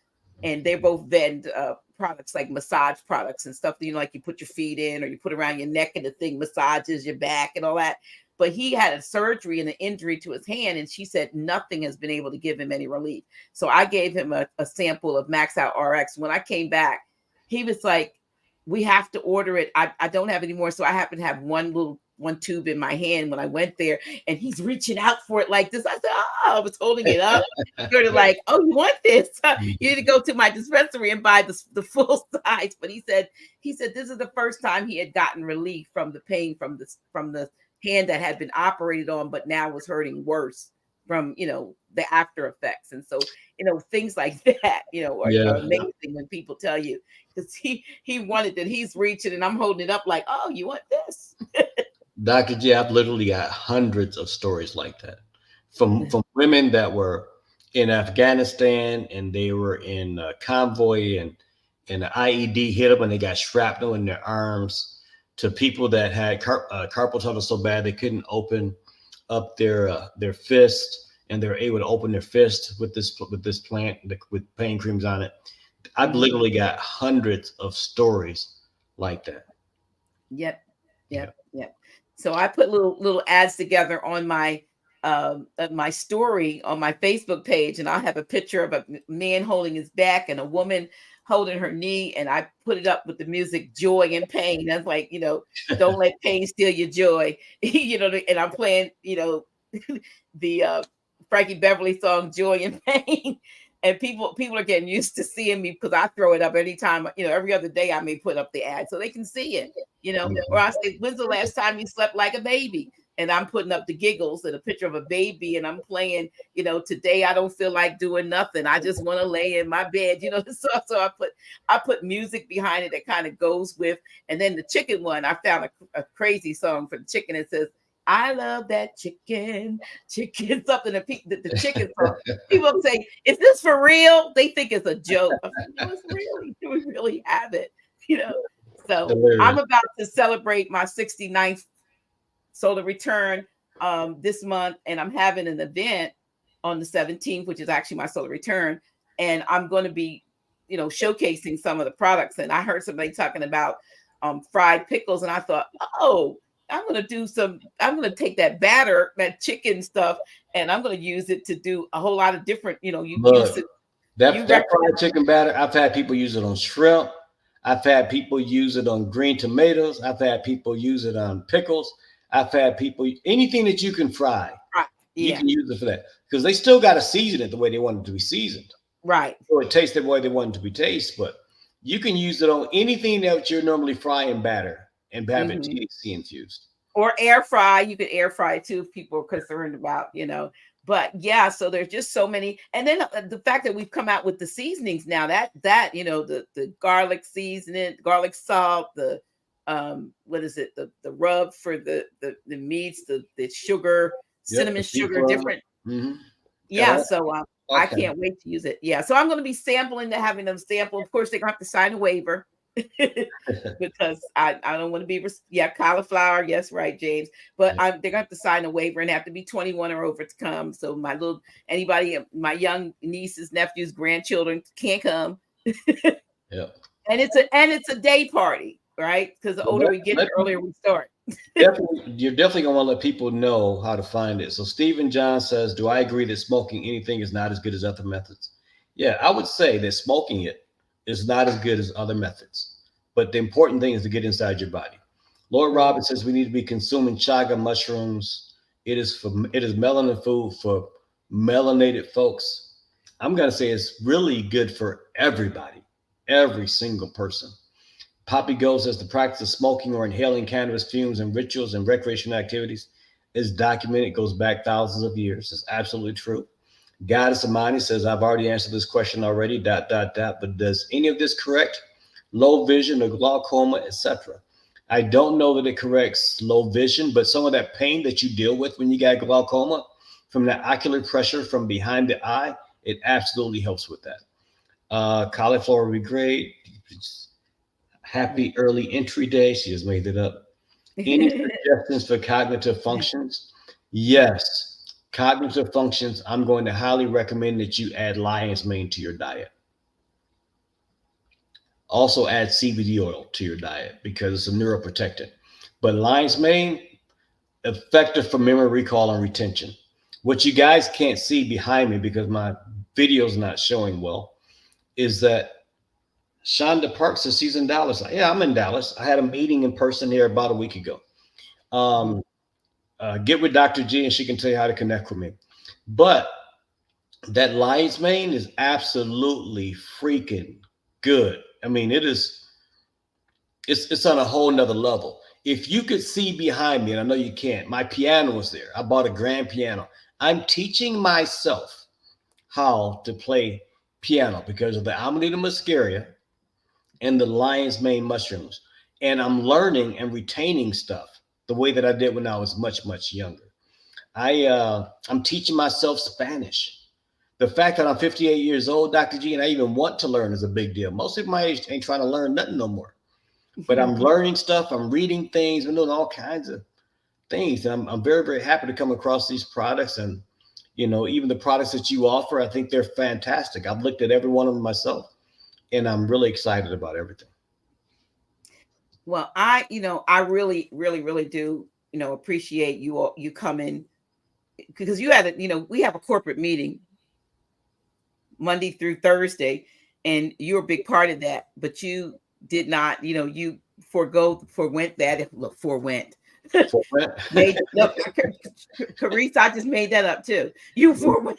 and they both vend products like massage products and stuff, like you put your feet in or you put around your neck, and the thing massages your back and all that. But he had a surgery and an injury to his hand, and she said nothing has been able to give him any relief. So I gave him a sample of Max Out RX. When I came back, he was like, we have to order it. I don't have any more. So I happen to have one tube in my hand when I went there, and he's reaching out for it like this. I said, I was holding it up. Sort of like, oh, you want this? You need to go to my dispensary and buy the full size. But he said this is the first time he had gotten relief from the pain from the hand that had been operated on, but now was hurting worse from the after effects. And so things like that are amazing when people tell you, because he wanted that. He's reaching and I'm holding it up like, oh, you want this? Dr. J, I've literally got hundreds of stories like that from women that were in Afghanistan and they were in a convoy and the IED hit them and they got shrapnel in their arms, to people that had carpal tunnel so bad they couldn't open up their fist, and they were able to open their fist with this plant with pain creams on it. I've literally got hundreds of stories like that. Yep. Yeah. So I put little ads together on my story on my Facebook page, and I'll have a picture of a man holding his back and a woman holding her knee, and I put it up with the music Joy and Pain. That's like, don't let pain steal your joy. And I'm playing, the Frankie Beverly song Joy and Pain. And people are getting used to seeing me because I throw it up anytime, every other day I may put up the ad so they can see it, or I say, when's the last time you slept like a baby? And I'm putting up the giggles and a picture of a baby, and I'm playing, today I don't feel like doing nothing. I just want to lay in my bed, so I put music behind it that kind of goes with. And then the chicken one, I found a crazy song for the chicken. It says, I love that chicken, something the chicken song. People say, is this for real? They think it's a joke. I said, no, it's really, we really have it, So Hilarious. I'm about to celebrate my 69th solar return this month, and I'm having an event on the 17th, which is actually my solar return. And I'm going to be, showcasing some of the products. And I heard somebody talking about fried pickles, and I thought, oh, I'm going to take that chicken stuff, and I'm going to use it to do a whole lot of different, use it. That fried chicken batter, I've had people use it on shrimp. I've had people use it on green tomatoes. I've had people use it on pickles. I've had people, anything that you can fry, you can use it for that, because they still got to season it the way they want it to be seasoned. Right. So it tastes the way they want it to be tasted, but you can use it on anything that you're normally frying batter and have it THC infused. Or air fry. You could air fry too if people are concerned about, But yeah, so there's just so many. And then the fact that we've come out with the seasonings now, that the garlic seasoning, garlic salt, the what is it, the rub for the meats, the sugar, cinnamon sugar, different. Yeah, so I can't wait to use it. Yeah, so I'm going to be having them sample. Of course, they're going to have to sign a waiver because I don't want to be cauliflower. Yes, right, James. But they're going to have to sign a waiver and have to be 21 or over to come. So anybody, my young nieces, nephews, grandchildren can't come. Yeah. And it's a day party, right? Because the older we get, the earlier we start. You're definitely going to want to let people know how to find it. So Stephen John says, do I agree that smoking anything is not as good as other methods? Yeah, I would say that smoking it is not as good as other methods. But the important thing is to get inside your body. Lord Robert says we need to be consuming chaga mushrooms It is melanin food for melanated folks. I'm gonna say it's really good for everybody, every single person. Poppy goes as the practice of smoking or inhaling cannabis fumes in rituals and recreational activities is documented, goes back thousands of years. It's absolutely true. Goddess Amani says, I've already answered this question already, dot, dot, dot, but does any of this correct? Low vision or glaucoma, etc. I don't know that it corrects low vision, but some of that pain that you deal with when you got glaucoma from the ocular pressure from behind the eye, it absolutely helps with that. Cauliflower would be great. Happy early entry day. She just made it up. Any suggestions for cognitive functions? Yes. Cognitive functions, I'm going to highly recommend that you add lion's mane to your diet. Also add CBD oil to your diet because it's a neuroprotectant. But lion's mane, effective for memory recall and retention. What you guys can't see behind me because my video's not showing well is that Shonda Park says she's in Dallas. Yeah, I'm in Dallas. I had a meeting in person here about a week ago. Get with Dr. G and she can tell you how to connect with me. But that lion's mane is absolutely freaking good. I mean, it's on a whole nother level. If you could see behind me, and I know you can't, my piano was there. I bought a grand piano. I'm teaching myself how to play piano because of the Amanita muscaria and the lion's mane mushrooms. And I'm learning and retaining stuff the way that I did when I was much, much younger. I'm teaching myself Spanish. The fact that I'm 58 years old, Dr. G, and I even want to learn is a big deal. Most people my age ain't trying to learn nothing no more. But I'm learning stuff. I'm reading things. I'm doing all kinds of things. And I'm very, very happy to come across these products. And, even the products that you offer, I think they're fantastic. I've looked at every one of them myself. And I'm really excited about everything. Well, I really, really, really do, appreciate you coming because you had we have a corporate meeting Monday through Thursday, and you're a big part of that, but you did not, you forwent that. Forwent. No, Carice, I just made that up too. You forwent.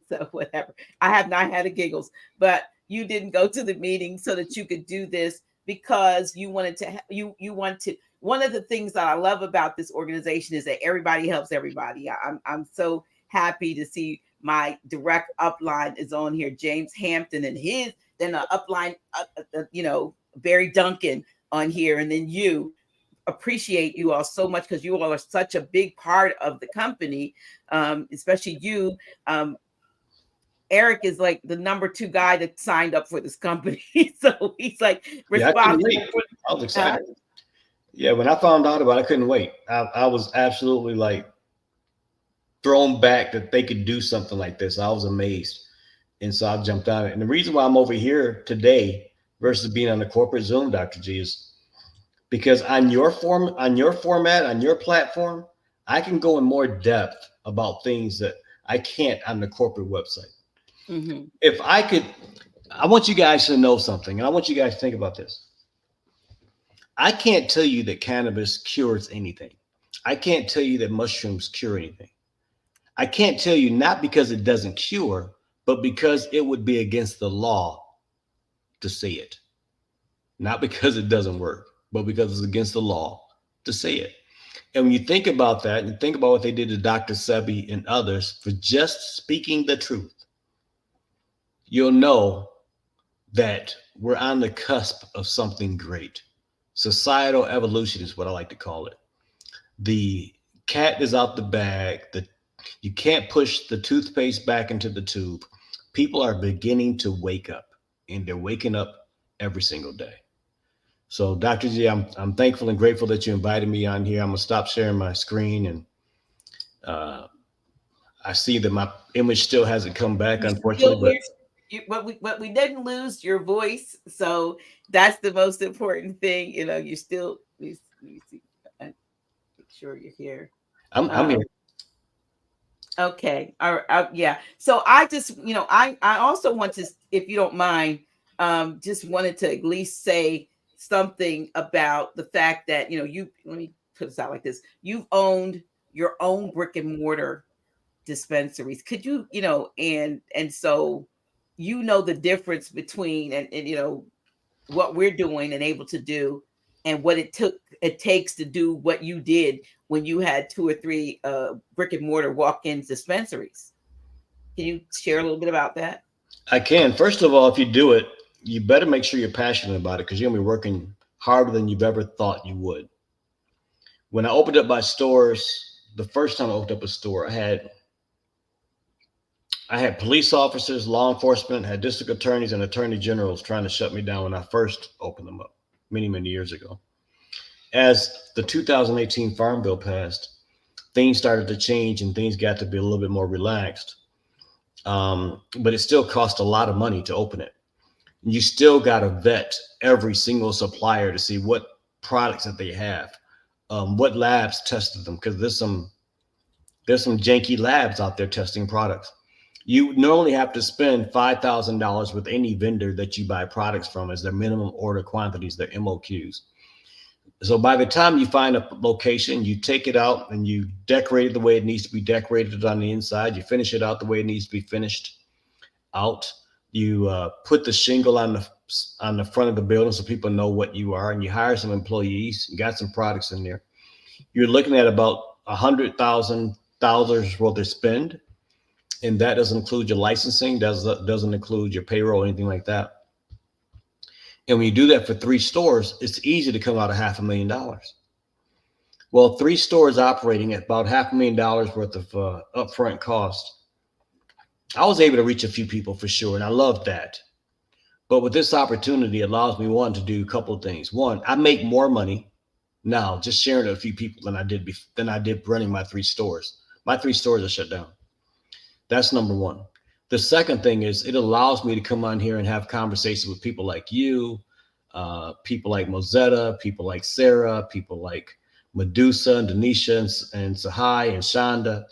So whatever. I have not had a giggles, but you didn't go to the meeting so that you could do this because you wanted to. You want to. One of the things that I love about this organization is that everybody helps everybody. I'm so happy to see my direct upline is on here, James Hampton, and then the upline, Barry Duncan on here, and then you. Appreciate you all so much because you all are such a big part of the company, especially you. Eric is like the number 2 guy that signed up for this company. So he's like responsible. Yeah, I was excited. Yeah, when I found out about it, I couldn't wait. I was absolutely like thrown back that they could do something like this. I was amazed. And so I jumped on it. And the reason why I'm over here today versus being on the corporate Zoom, Dr. G, is because on your format, on your platform, I can go in more depth about things that I can't on the corporate website. Mm-hmm. If I could, I want you guys to know something, and I want you guys to think about this. I can't tell you that cannabis cures anything. I can't tell you that mushrooms cure anything. I can't tell you not because it doesn't cure, but because it would be against the law to say it. Not because it doesn't work, but because it's against the law to say it. And when you think about that, and think about what they did to Dr. Sebi and others for just speaking the truth, you'll know that we're on the cusp of something great. Societal evolution is what I like to call it. The cat is out the bag. You can't push the toothpaste back into the tube. People are beginning to wake up, and they're waking up every single day. So, Dr. G, I'm thankful and grateful that you invited me on here. I'm gonna stop sharing my screen, and I see that my image still hasn't come back, unfortunately. But we didn't lose your voice, so that's the most important thing. You still. Let me see. Make sure you're here. I'm here. Okay. All right. Yeah. So I just, I also want to, if you don't mind, just wanted to at least say something about the fact that, let me put this out like this. You've owned your own brick and mortar dispensaries. Could you, and so the difference between and what we're doing and able to do and what it takes to do what you did when you had 2 or 3 brick and mortar walk-in dispensaries. Can you share a little bit about that? I can. First of all, if you do it, you better make sure you're passionate about it because you're going to be working harder than you've ever thought you would. When I opened up my stores, the first time I opened up a store, I had police officers, law enforcement, had district attorneys and attorney generals trying to shut me down when I first opened them up many, many years ago. As the 2018 Farm Bill passed, things started to change and things got to be a little bit more relaxed. But it still cost a lot of money to open it. You still got to vet every single supplier to see what products that they have, what labs tested them, because there's some janky labs out there testing products. You normally have to spend $5,000 with any vendor that you buy products from as their minimum order quantities, their MOQs. So by the time you find a location, you take it out and you decorate it the way it needs to be decorated on the inside. You finish it out the way it needs to be finished out. You put the shingle on the front of the building so people know what you are, and you hire some employees. You got some products in there. You're looking at about $100,000 worth of spend. And that doesn't include your licensing, doesn't include your payroll, anything like that. And when you do that for 3 stores, it's easy to come out of $500,000. Well, 3 stores operating at about $500,000 worth of upfront cost, I was able to reach a few people for sure, and I loved that. But with this opportunity, it allows me, one, to do a couple of things. One, I make more money now just sharing it with a few people than I did running my 3 stores. My 3 stores are shut down. That's number one. The second thing is it allows me to come on here and have conversations with people like you, people like Mozetta, people like Sarah, people like Medusa and Denisha and Sahai and Shonda.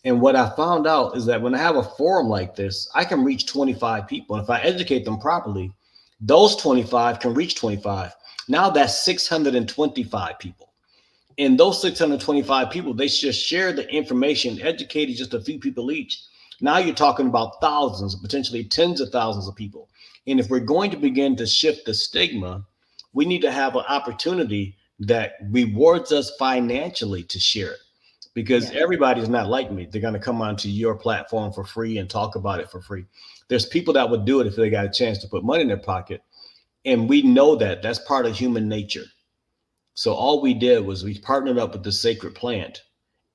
And what I found out is that when I have a forum like this, I can reach 25 people. And if I educate them properly, those 25 can reach 25. Now that's 625 people. And those 625 people, they just share the information, educated just a few people each. Now you're talking about thousands, potentially tens of thousands of people. And if we're going to begin to shift the stigma, we need to have an opportunity that rewards us financially to share it. Because everybody's not like me. They're going to come onto your platform for free and talk about it for free. There's people that would do it if they got a chance to put money in their pocket. And we know that that's part of human nature. So all we did was we partnered up with the Sacred Plant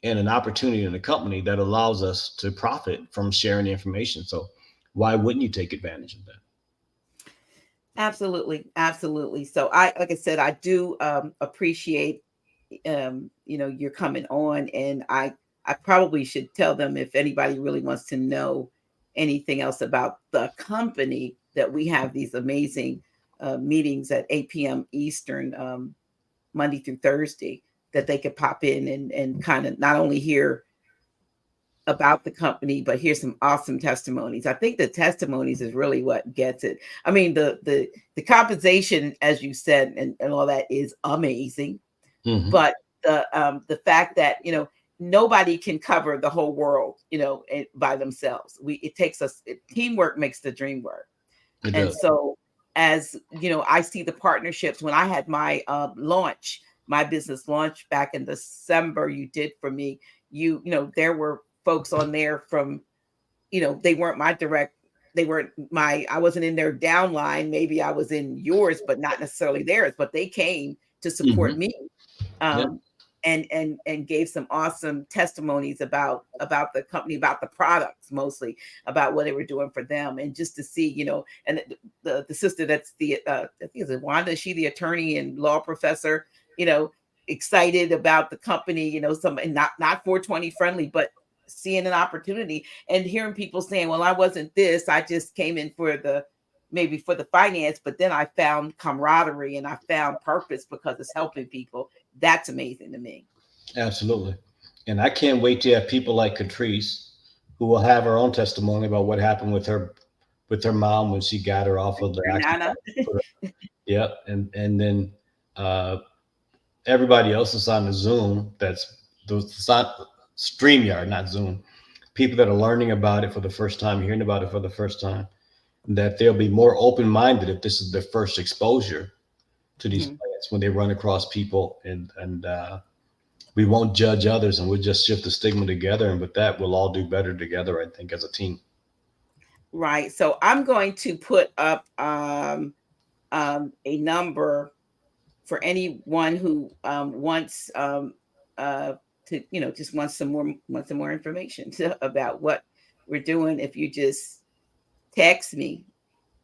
and an opportunity in the company that allows us to profit from sharing the information. So why wouldn't you take advantage of that? Absolutely. Absolutely. So like I said, I do appreciate, you're coming on, and I probably should tell them if anybody really wants to know anything else about the company that we have these amazing meetings at 8 p.m. Eastern, Monday through Thursday, that they could pop in and kind of not only hear about the company, but hear some awesome testimonies. I think the testimonies is really what gets it. I mean, the compensation, as you said, and all that is amazing. Mm-hmm. But the fact that, nobody can cover the whole world, by themselves. Teamwork makes the dream work. And so as, I see the partnerships when I had my my business launch back in December, you did for me, there were folks on there from, they weren't I wasn't in their downline. Maybe I was in yours, but not necessarily theirs, but they came to support mm-hmm. me. And gave some awesome testimonies about the company, about the products, mostly about what they were doing for them. And just to see, and the sister that's I think it's Wanda, is she the attorney and law professor, excited about the company, some not 420 friendly, but seeing an opportunity and hearing people saying, well, I wasn't this, I just came in maybe for the finance, but then I found camaraderie and I found purpose because it's helping people. That's amazing to me. Absolutely. And I can't wait to have people like Catrice, who will have her own testimony about what happened with her mom when she got her off of the accident. Yep. And then everybody else is on the Zoom. That's those StreamYard, not Zoom. People that are learning about it for the first time, hearing about it for the first time, that they'll be more open-minded if this is their first exposure to these plants when they run across people, and we won't judge others, and we'll just shift the stigma together. And with that, we'll all do better together, I think, as a team. Right. So I'm going to put up a number for anyone who wants to, just wants some more information about what we're doing. If you just text me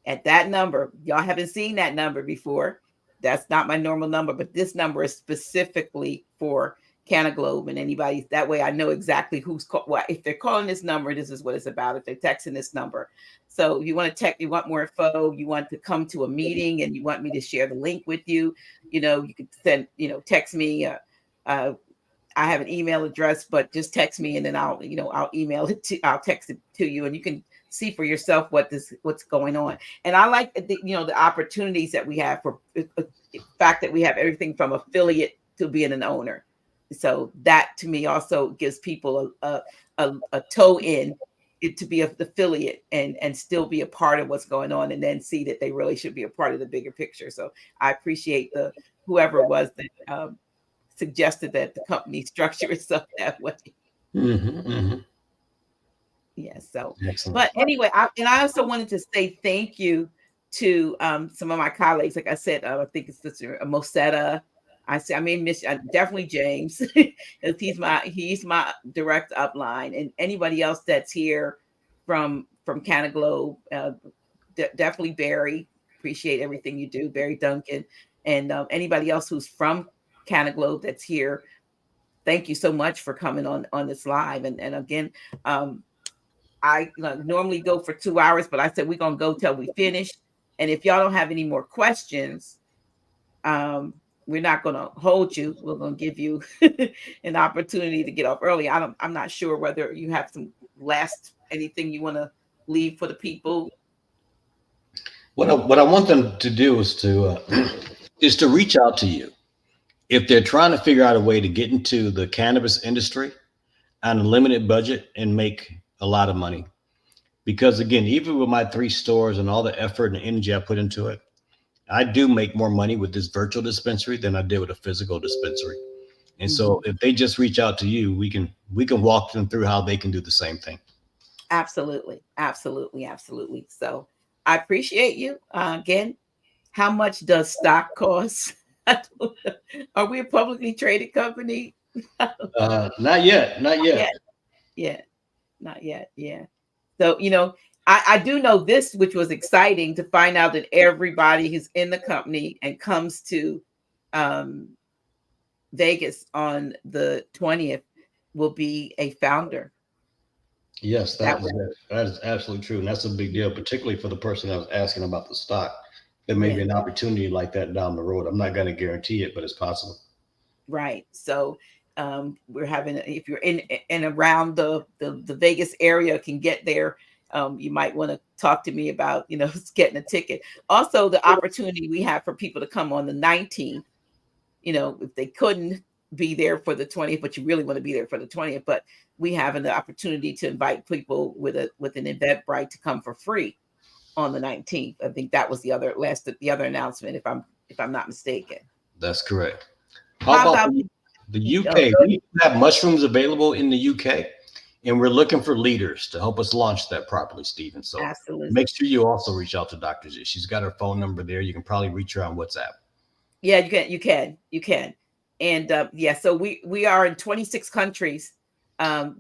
at that number, y'all haven't seen that number before. That's not my normal number, but this number is specifically for Canaglobe and anybody. That way I know exactly who's what. If they're calling this number, this is what it's about. If they're texting this number. So if you want to text, you want more info, you want to come to a meeting and you want me to share the link with you, you could send, text me. I have an email address, but just text me and then I'll I'll text it to you and you can see for yourself what's going on. And I like the opportunities that we have for the fact that we have everything from affiliate to being an owner. So that to me also gives people a toe in it to be an affiliate and still be a part of what's going on and then see that they really should be a part of the bigger picture. So I appreciate whoever it was that suggested that the company structure itself that way. Yeah. So, Excellent. but anyway, I also wanted to say thank you to some of my colleagues. Like I said, I think it's Sister Mosetta. I mean, definitely James. he's my direct upline, and anybody else that's here from Canaglobe, definitely Barry. Appreciate everything you do, Barry Duncan, and anybody else who's from Canaglobe that's here. Thank you so much for coming on this live, and again, I normally go for 2 hours, but I said we're gonna go till we finish. And if y'all don't have any more questions, we're not going to hold you. We're going to give you an opportunity to get off early. I'm not sure whether you have some anything you want to leave for the people. What I want them to do is to reach out to you if they're trying to figure out a way to get into the cannabis industry on a limited budget and make a lot of money. Because again, even with my 3 stores and all the effort and energy I put into it, I do make more money with this virtual dispensary than I did with a physical dispensary. And so if they just reach out to you, we can walk them through how they can do the same thing. Absolutely. Absolutely. Absolutely. So I appreciate you. Again, how much does stock cost? Are we a publicly traded company? Not yet. Yeah. Not yet. Yeah. So, I do know this, which was exciting to find out that everybody who's in the company and comes to Vegas on the 20th will be a founder. Yes, that is absolutely true. And that's a big deal, particularly for the person that was asking about the stock. There may be an opportunity like that down the road. I'm not going to guarantee it, but it's possible. Right. So we're having, if you're in and around the Vegas area, can get there. You might want to talk to me about, getting a ticket. Also, the opportunity we have for people to come on the 19th, if they couldn't be there for the 20th, but you really want to be there for the 20th, but we have an opportunity to invite people with an Eventbrite to come for free on the 19th. I think that was the other announcement, if I'm not mistaken. That's correct. How about the UK? We have mushrooms available in the UK. And we're looking for leaders to help us launch that properly, Stephen. So absolutely, make sure you also reach out to Dr. G. She's got her phone number there. You can probably reach her on WhatsApp. Yeah, you can. And so we are in 26 countries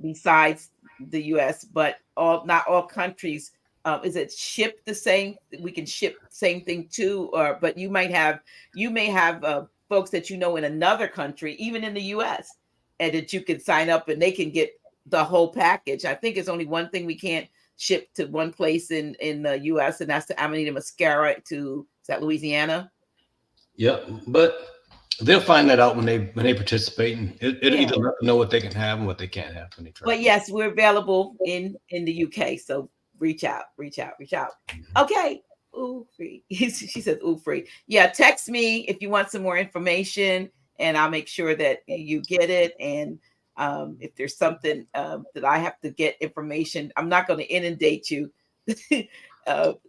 besides the US, but not all countries. Is it shipped the same? We can ship the same thing too, but you may have folks that in another country, even in the US, and that you can sign up and they can get the whole package. I think it's only one thing we can't ship to one place in the US, and that's the Amanita Muscara is that Louisiana? Yeah, but they'll find that out when they participate, and it'll either let them know what they can have and what they can't have when they try. But yes, we're available in the UK, so reach out. Okay. Ooh, free. She says, ooh, free. Yeah, text me if you want some more information and I'll make sure that you get it. And if there's something that I have to get information, I'm not going to inundate you,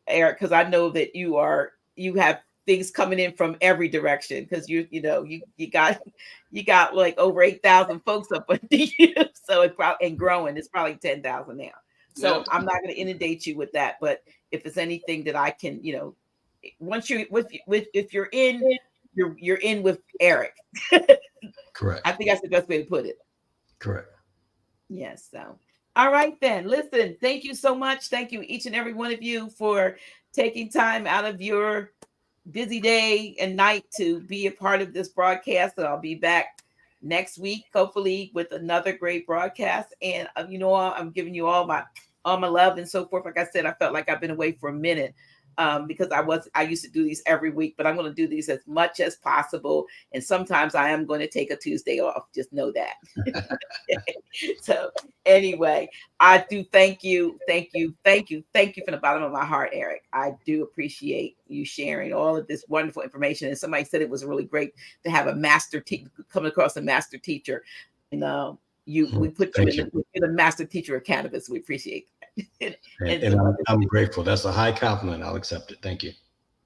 Eric, because I know that you have things coming in from every direction, because you got like over 8,000 folks up under you, so it probably, and growing, it's probably 10,000 now. So Yep. I'm not going to inundate you with that, but if it's anything that I can, once you if you're in, you're in with Eric. Correct. I think that's the best way to put it. Correct. Yes. So, all right then. Listen, thank you so much. Thank you, each and every one of you, for taking time out of your busy day and night to be a part of this broadcast. And I'll be back next week, hopefully, with another great broadcast. And I'm giving you all my love and so forth. Like I said, I felt like I've been away for a minute, because I used to do these every week, but I'm going to do these as much as possible. And sometimes I am going to take a Tuesday off. Just know that. So anyway, I do thank you from the bottom of my heart, Eric. I do appreciate you sharing all of this wonderful information. And somebody said it was really great to have a master teacher, come across a master teacher. We put you in the master teacher of cannabis. We appreciate that. and I'm grateful. That's a high compliment. I'll accept it. Thank you.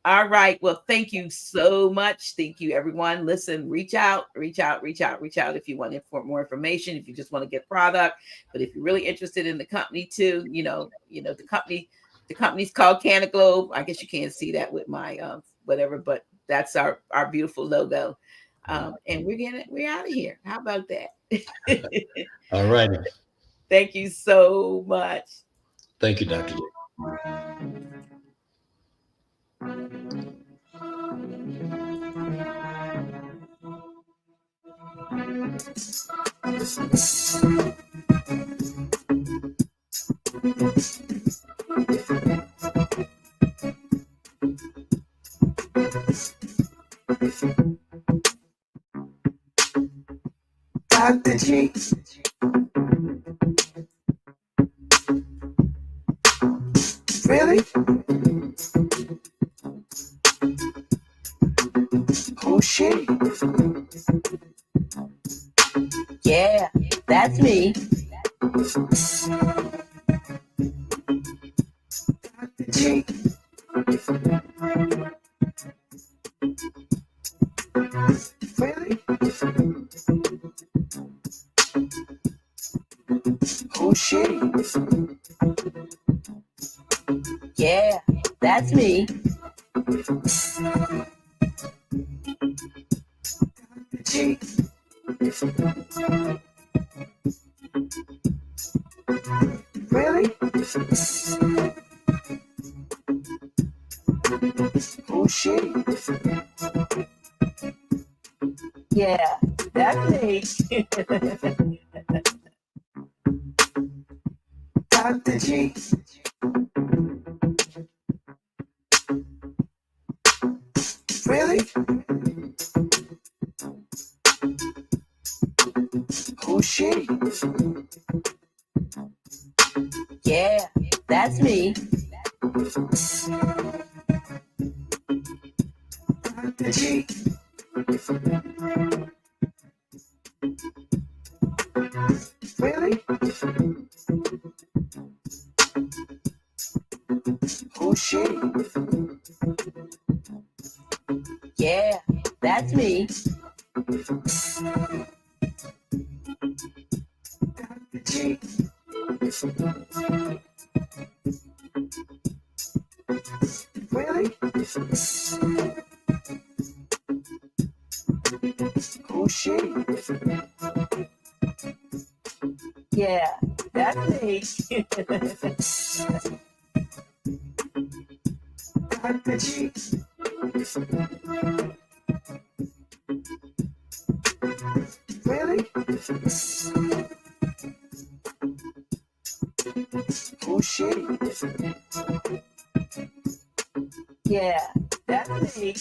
All right. Well, thank you so much. Thank you, everyone. Listen, reach out if you want more information, if you just want to get product. But if you're really interested in the company too, the company's called Canna Globe. I guess you can't see that with my whatever, but that's our beautiful logo. And we're out of here. How about that? All righty. Thank you so much. Thank you, Dr. J. Dr. G. Really? Oh shit. Yeah, that's me. Dr. G. Really? Oh shit. Yeah, that's me. G. Really? Oh shit. Yeah, that's me. Dr. G. Really? Oh shit. Yeah, that's me. Dr. G. Really? Oh shit. Yeah, that's me. Dr. G. Really? Oh shit. Yeah, that's me. Dr. G. Really? Oh shit. Yeah, that's me.